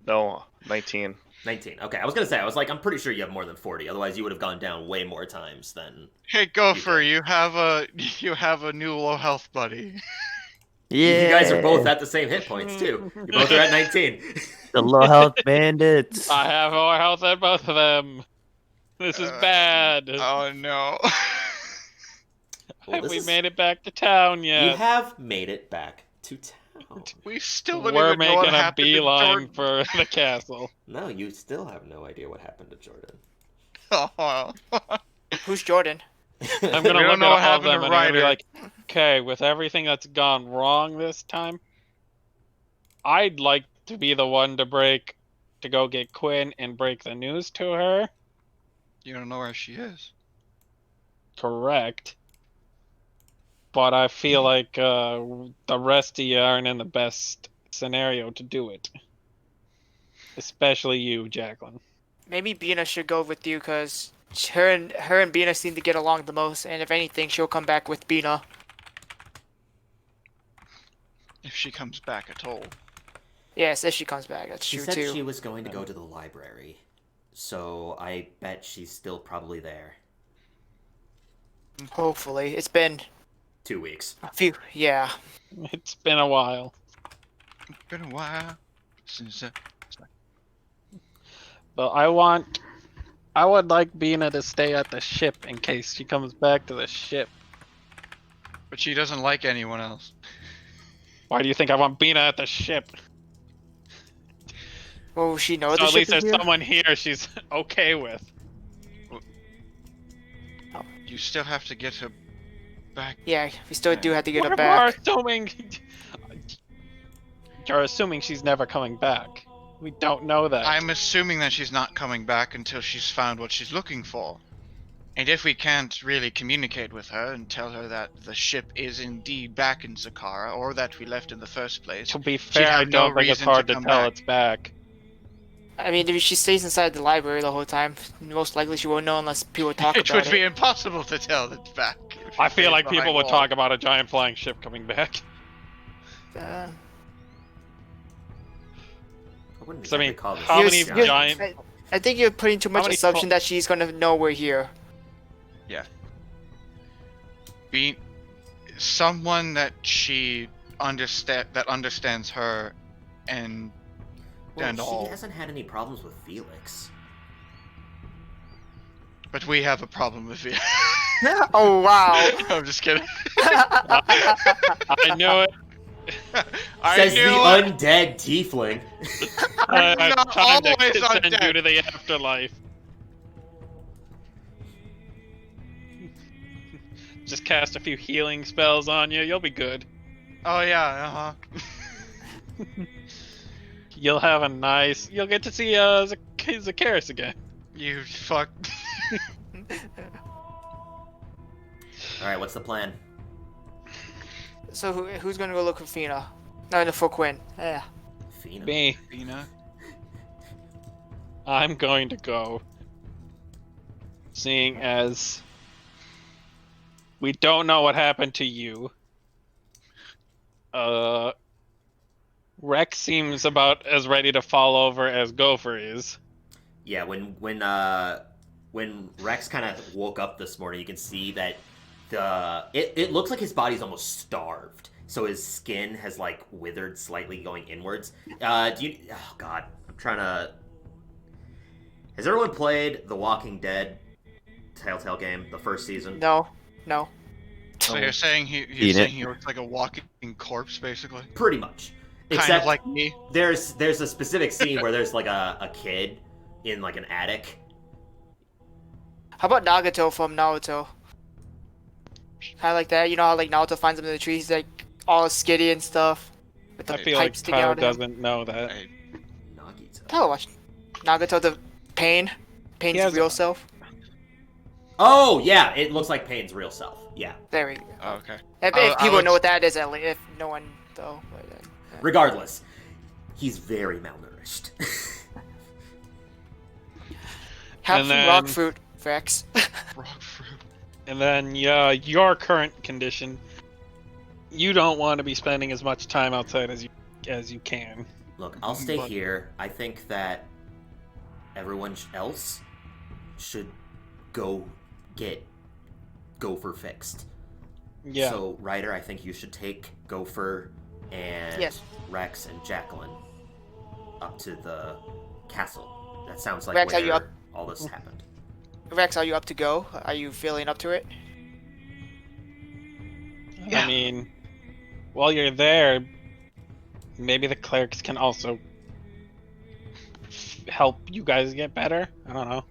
No, 19. 19. Okay, I was gonna say, I was like, I'm pretty sure you have more than 40. Otherwise, you would have gone down way more times than. Hey, Gopher, did. you have a new low health buddy. Yeah. You guys are both at the same hit points too. You both are at 19. the low health bandits. I have more health than both of them. This is bad. Oh no. Well, Have this we is- made it back to town You yet? have made it back to town. We still don't We're even know what making a happened to beeline Jordan. for the castle. No, you still have no idea what happened to Jordan. Oh. Who's Jordan? I'm We gonna don't look know at what all of happened them to and I'm gonna be Ryder. like, okay, with everything that's gone wrong this time, I'd like to be the one to go get Quinn and break the news to her. You don't know where she is. Correct. But I feel like the rest of you aren't in the best scenario to do it. Especially you, Jacqueline. Maybe Bina should go with you because her and Bina seem to get along the most, and if anything, she'll come back with Bina. If she comes back at all. Yes, if she comes back, that's She true said too. she was going to go to the library, so I bet she's still probably there. Hopefully, it's been 2 weeks. a few. Yeah. It's been a while. It's been a while since But I would like Bina to stay at the ship in case she comes back to the ship. but she doesn't like anyone else. Why do you think I want Bina at the ship? Well, will she know So the at ship least is there's here? someone here she's okay with. You still have to get her back. Yeah, we still do have to get her We're back. assuming you're assuming she's never coming back. We don't know that. I'm assuming that she's not coming back until she's found what she's looking for. And if we can't really communicate with her and tell her that the ship is indeed back in Zakara, or that we left in the first place, To be fair, I have no don't think it's reason to hard to come tell back. it's back. I mean, if she stays inside the library the whole time, most likely she won't know unless people talk it about would be impossible to tell that it's back. if I she feel stays like people behind would walls. talk about a giant flying ship coming back. Uh, I wouldn't So, I mean, exactly call this how many you're- giant- I think you're putting too much many assumption that she's gonna know we're here. Be someone that she understands her and Well, and she all. hasn't had any problems with Felix. But we have a problem with you. Oh wow! I'm just kidding. I knew it. I Says knew the it. undead tiefling. I'm not trying to always send you undead. to the afterlife. Just cast a few healing spells on you. You'll be good. Oh yeah, You'll have a nice. You'll get to see Zakaris again. You fuck. All right, what's the plan? So who's gonna go look for Fina? No, for Quinn. Yeah. Fina. Me. Bina. I'm going to go. Seeing as we don't know what happened to you. Rex seems about as ready to fall over as Gopher is. Yeah, when Rex kind of woke up this morning, you can see that it looks like his body's almost starved. So his skin has like withered slightly, going inwards. Oh God, I'm trying to. Has everyone played The Walking Dead Telltale game, the first season? No. So you're saying he looks like a walking corpse, basically? Pretty much. Kind Except of like me. there's a specific scene where there's like a kid in like an attic. How about Nagato from Naruto? Kind of like that. You know how like Naruto finds him in the trees, like all skitty and stuff, with the I feel like pipes sticking Tyler out of him. doesn't know that. Nagito. Tyler, watch Nagato, the Pain's has real a- self. Oh yeah, it looks like Payne's real self. Yeah. There we go. Oh, okay. If I people would- know what that is, at least if no one though. But, Regardless, He's very malnourished. Have And some rock then- fruit, Vex. Rock fruit. And then, yeah, your current condition, you don't want to be spending as much time outside as you can. Look, I'll stay But- here. I think that everyone else should go get Gopher fixed. Yeah. So, Ryder, I think you should take Gopher and Yes. Rex and Jacqueline up to the castle. That sounds like Rex, are where you up? all this happened. Rex, are you up to go? Are you feeling up to it? I mean, while you're there, maybe the clerics can also help you guys get better. I don't know.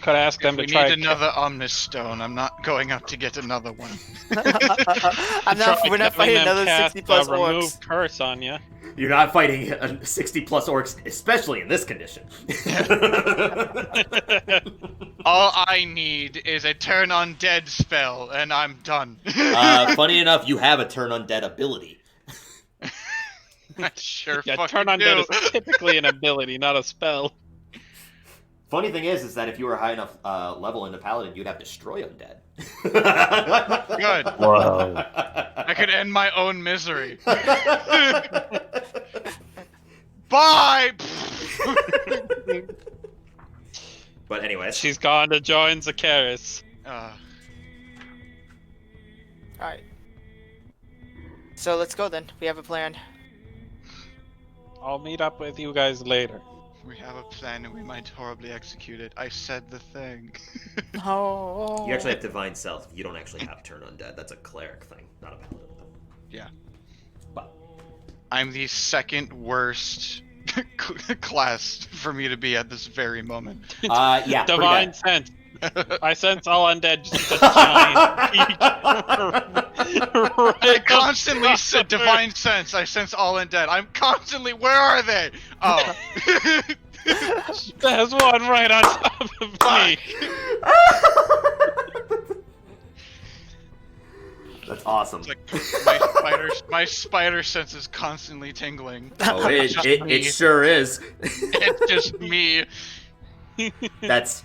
Could ask them We to try. need another Omnis Stone. I'm not going up to get another one. We're not fighting another 60 plus remove orcs. curse on you. You're not fighting 60 plus orcs, especially in this condition. All I need is a turn undead spell, and I'm done. Funny enough, you have a turn undead ability. I sure Yeah, fucking turn on do. dead is typically an ability, not a spell. Funny thing is that if you were a high enough level into paladin, you'd have destroy undead. Good. Whoa. I could end my own misery. Bye. But anyways, She's gone to join Zacharias. Alright. So let's go then. We have a plan. I'll meet up with you guys later. We have a plan, and we might horribly execute it. I said the thing. Oh. you actually have divine self. You don't actually have turn undead. That's a cleric thing, not a paladin thing. Yeah. But I'm the second worst class for me to be at this very moment. yeah, pretty Divine bad. sense. I sense all undead just a giant peak. I constantly said divine sense. I sense all undead. I'm constantly. Where are they? Oh. There's one right on top of me. That's awesome. It's like my spider sense is constantly tingling. Oh, it me. sure is. It's just me. That's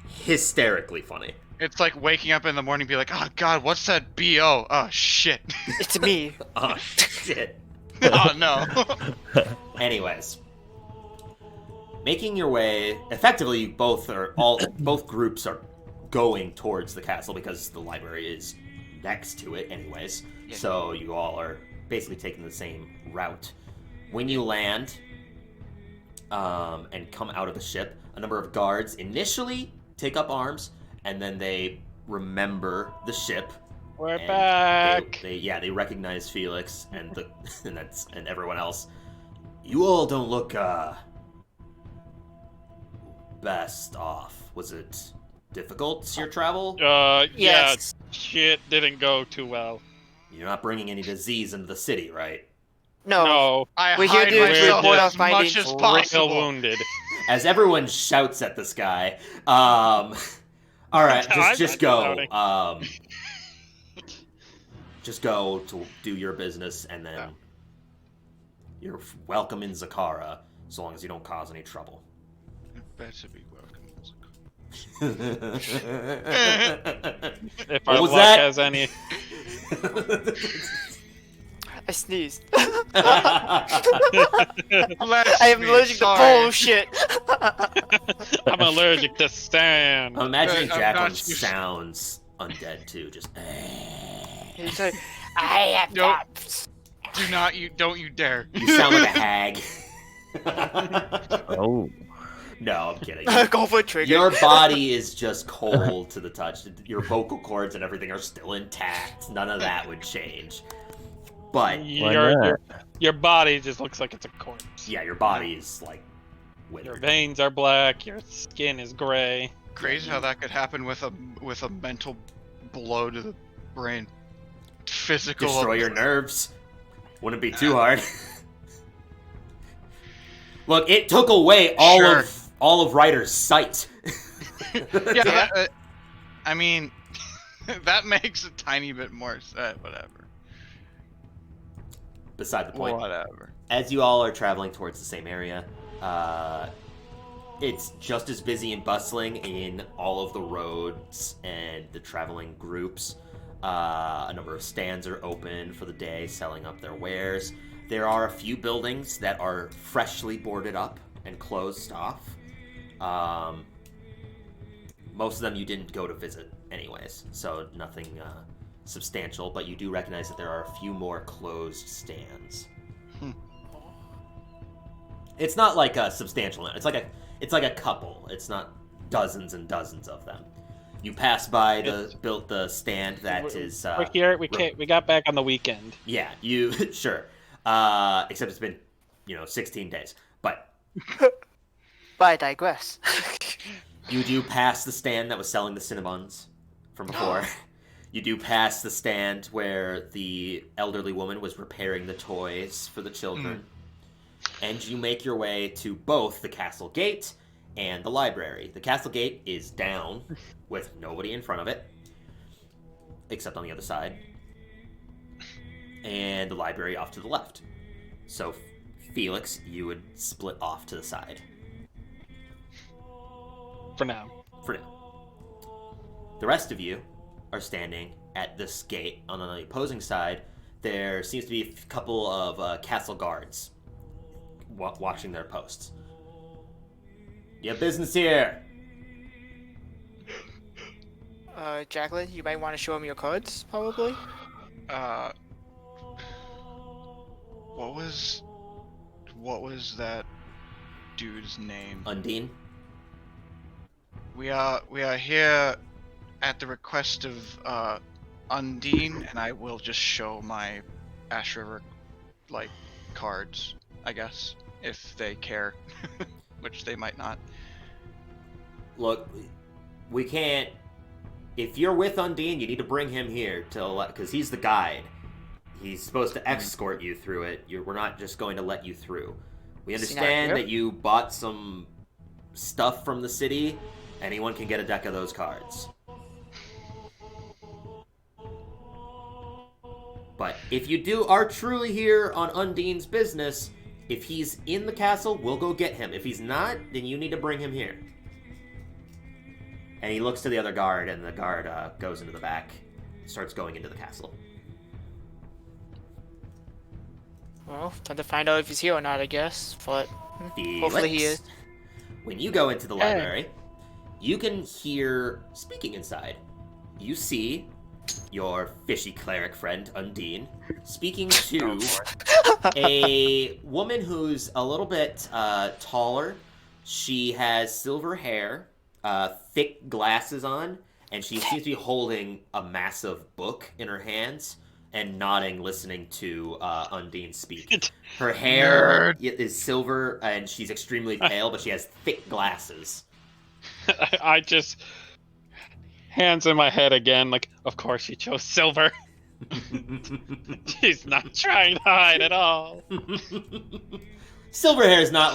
hysterically funny. It's like waking up in the morning and be like, oh god, what's that BO? Oh shit. It's me. Oh, shit. Oh no. Anyways, making your way effectively, both groups are going towards the castle because the library is next to it, anyways. Yeah. So you all are basically taking the same route. When you land and come out of the ship, a number of guards initially take up arms, and then they remember the ship. We're And back. They recognize Felix and and everyone else. You all don't look best off. Was it difficult your travel? Yeah, Yes. shit didn't go too well. You're not bringing any disease into the city, right? No. No, I We're here hide to myself report our as much findings. as real possible. wounded. As everyone shouts at this guy, all right, I'm just not go. shouting. Just go to do your business, and then you're welcome in Zakara, so long as you don't cause any trouble. Better be welcome. If What our was luck that? has any. I sneezed. Bless I am me, allergic to sorry. bullshit. I'm allergic to sand. I'm imagining I'm Jacqueline not used- sounds undead too, just. He's like, I am Nope. not. Don't you dare. You sound like a hag. Oh. No, I'm kidding. Go for a trigger. Your body is just cold to the touch. Your vocal cords and everything are still intact. None of that would change. But Your body just looks like it's a corpse. yeah, your body is like Your withered. veins are black. Your skin is gray. Crazy how that could happen with a mental blow to the brain. Physical. Destroy your nerves. Wouldn't be too hard. Look, it took away all of Ryder's sight. Yeah. I mean, that makes a tiny bit more sense. Whatever. Beside the point. Whatever. as you all are traveling towards the same area, it's just as busy and bustling in all of the roads and the traveling groups. A number of stands are open for the day, selling up their wares. There are a few buildings that are freshly boarded up and closed off. Most of them you didn't go to visit anyways, so nothing substantial, but you do recognize that there are a few more closed stands. It's not like a substantial amount. It's like a couple. It's not dozens and dozens of them. You pass by the stand that is. We're here. We got back on the weekend. Yeah, you sure. Except it's been, 16 days. But I digress. you do pass the stand that was selling the Cinnabons from before. You do pass the stand where the elderly woman was repairing the toys for the children. And you make your way to both the castle gate and the library. The castle gate is down with nobody in front of it, except on the other side. And the library off to the left. So, Felix, you would split off to the side. For now. For now. The rest of you are standing at this gate. On the opposing side, there seems to be a couple of castle guards watching their posts. You have business here. Jacqueline, you might want to show him your cards, probably. What was that dude's name? Undine. We are here at the request of Undine, and I will just show my Ash River cards, I guess, if they care, which they might not. Look, we can't. If you're with Undine, you need to bring him here because he's the guide. He's supposed to escort you through it. We're not just going to let you through. We understand that you bought some stuff from the city. Anyone can get a deck of those cards. But if you are truly here on Undine's business, if he's in the castle, we'll go get him. If he's not, then you need to bring him here. And he looks to the other guard, and the guard goes into the back, starts going into the castle. Well, time to find out if he's here or not, I guess. But hopefully he is. When you go into the library, you can hear speaking inside. You see your fishy cleric friend, Undine, speaking to a woman who's a little bit taller. She has silver hair, thick glasses on, and she seems to be holding a massive book in her hands and nodding, listening to Undine speak. Her hair is silver, and she's extremely pale, but she has thick glasses. I just... hands in my head again, of course she chose silver. She's not trying to hide at all. Silver hair is not,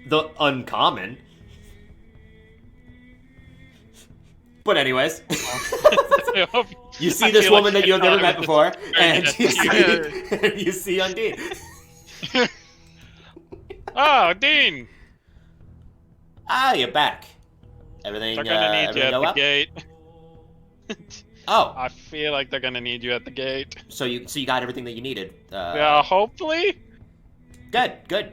the uncommon. But anyways, you see this woman that you have never met before, and you see Undine. Oh, Dean! Ah, you're back. Everything, they're gonna need you at the well? gate. Oh. I feel like they're gonna need you at the gate. So you got everything that you needed. Yeah, hopefully. Good.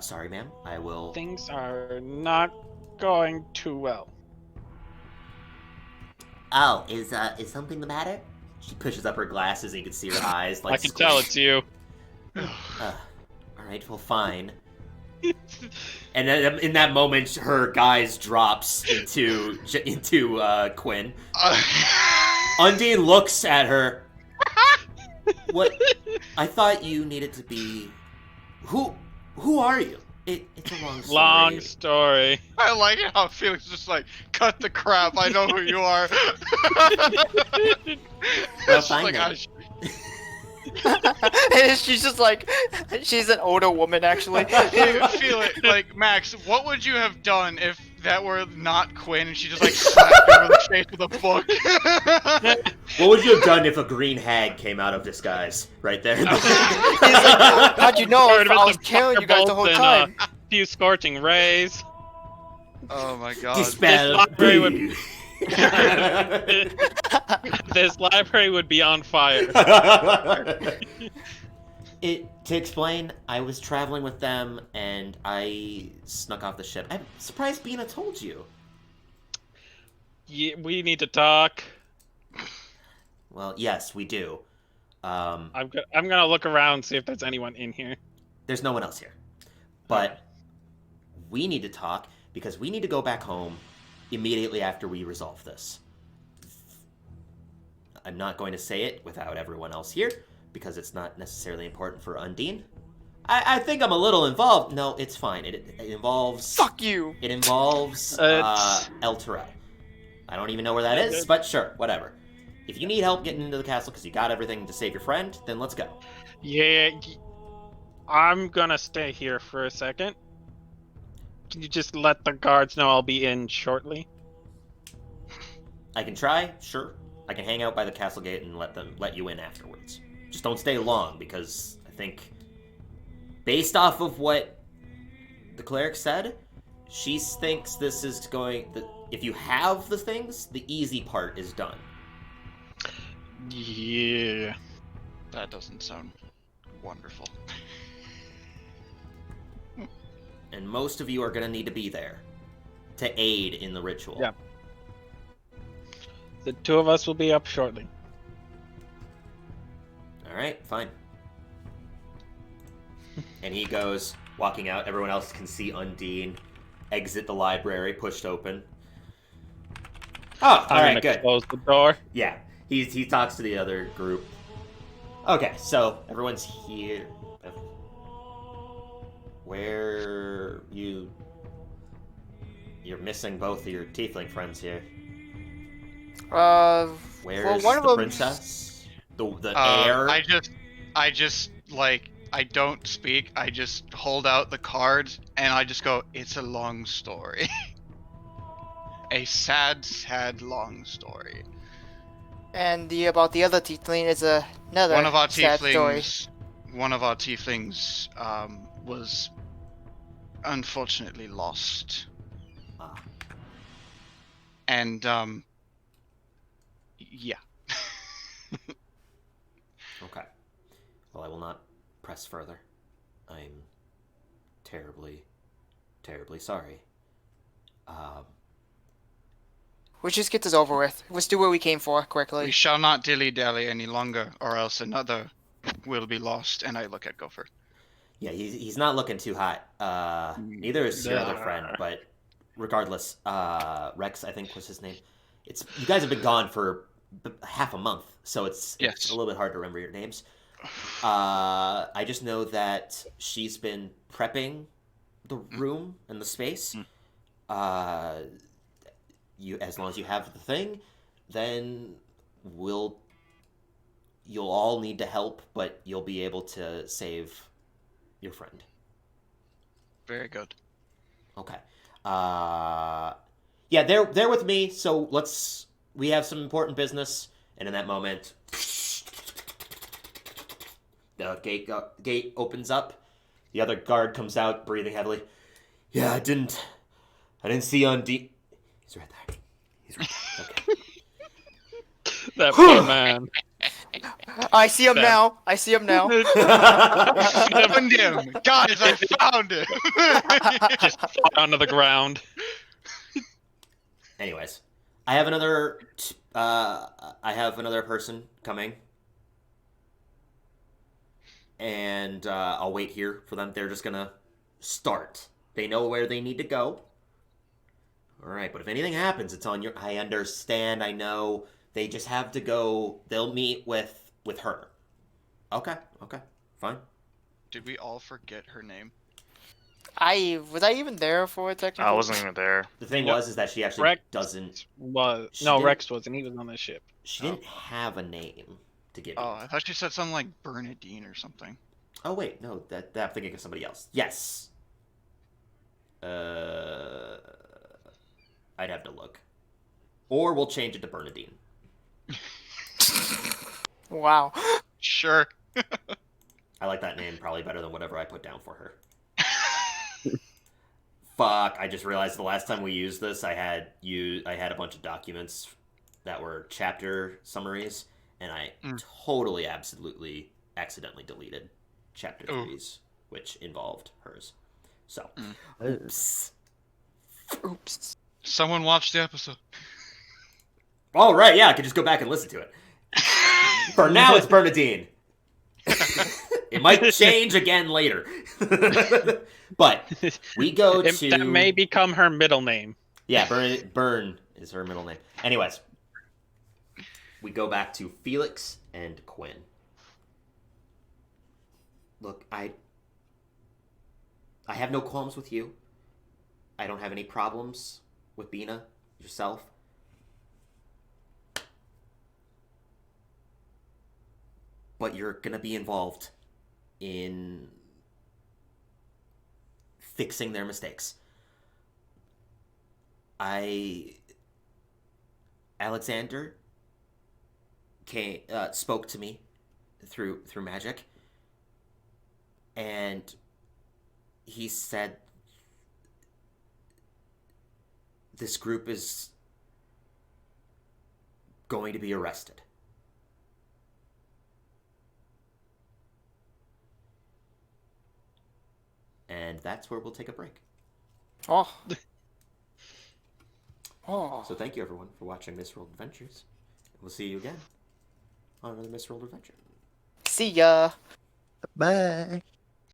Sorry, ma'am. I will. Things are not going too well. Oh, is something the matter? She pushes up her glasses and you can see her eyes I can tell it's you. Alright, well, fine. And then in that moment, her guise drops into Quinn. Undine looks at her. What? I thought you needed to be... Who are you? It's a long story. Long story. I like how Felix just cut the crap. I know who you are. Well, fine then. She's just she's an older woman, actually. Feel it, Max, what would you have done if that were not Quinn, and she just like slapped you over the face with a book. What would you have done if a green hag came out of disguise right there? How'd you know if Heard I about was the killing you guys the whole firebolt time? and, few scorching rays. Oh my god. Dispel library would- blue. This library would be on fire. To explain, I was traveling with them and I snuck off the ship. I'm surprised Bina told you. Yeah, we need to talk. Well, yes, we do. I'm gonna look around, see if there's anyone in here. There's no one else here. But we need to talk because we need to go back home immediately after we resolve this. I'm not going to say it without everyone else here because it's not necessarily important for Undine. I think I'm a little involved. No, it's fine. It involves... Fuck you! It involves El Terrell. I don't even know where that is, but sure, whatever. If you need help getting into the castle because you got everything to save your friend, then let's go. Yeah, I'm gonna stay here for a second. Can you just let the guards know I'll be in shortly? I can try, sure. I can hang out by the castle gate and let you in afterwards. Just don't stay long because I think, based off of what the cleric said, she thinks this is going. If you have the things, the easy part is done. Yeah. That doesn't sound wonderful. And most of you are going to need to be there to aid in the ritual. Yeah. The two of us will be up shortly. Alright, fine. And he goes, walking out. Everyone else can see Undine exit the library, pushed open. Oh, alright, good. Close the door. Yeah, he talks to the other group. Okay, so everyone's here. Where you're missing both of your tiefling friends here. Where's one of the them- princess? The heir? I just like I don't speak. I just hold out the cards and I just go, "It's a long story." A sad, sad long story. And about the other tiefling is another One of our sad story. tieflings was unfortunately lost. Ah. And yeah. Okay. Well, I will not press further. I'm terribly, terribly sorry. Let's just get this over with. Let's do what we came for We quickly. shall not dilly-dally any longer, or else another will be lost. And I look at Gopher. Yeah, he's not looking too hot. Neither is your other friend, but regardless, Rex, I think was his name. You guys have been gone for half a month, so it's a little bit hard to remember your names. I just know that she's been prepping the room and the space. As long as you have the thing, then you'll all need to help, but you'll be able to save your friend. Very good. Okay. Yeah, they're with me, so we have some important business, and in that moment, the gate opens up. The other guard comes out, breathing heavily. Yeah, I didn't see Undine. He's right there. He's right there. Okay. That poor man. I see him now. I see him now. Found him! Guys, I found him! Just fall onto the ground. Anyways, I have another person coming, and I'll wait here for them. They're just gonna start. They know where they need to go. All right, but if anything happens, it's on your. I understand. I know. They just have to go. They'll meet with her. Okay, fine. Did we all forget her name? Was I even there for it technically? I wasn't even there. The thing Yep. is that she actually Rex doesn't. Was She no, didn't- Rex wasn't. He was on the ship. She didn't have a name to give you. Oh, I thought she said something like Bernadine or something. Oh wait, no, that I'm thinking of somebody else. Yes. I'd have to look. Or we'll change it to Bernadine. Wow. Sure. I like that name probably better than whatever I put down for her. Fuck! I just realized the last time we used this, I had a bunch of documents that were chapter summaries, and I totally, absolutely, accidentally deleted chapter 3s, which involved hers. So, oops. Oops. Someone watched the episode. All right, yeah, I could just go back and listen to it. For now, it's Bernadine. It might change again later. But we go to... That may become her middle name. Yeah, Bern is her middle name. Anyways, we go back to Felix and Quinn. Look, I have no qualms with you. I don't have any problems with Bina, yourself. But you're gonna be involved in fixing their mistakes. Alexander spoke to me through magic, and he said this group is going to be arrested. And that's where we'll take a break. Oh. Oh. So thank you, everyone, for watching Misrolled Adventures. We'll see you again on another Misrolled Adventure. See ya. Bye.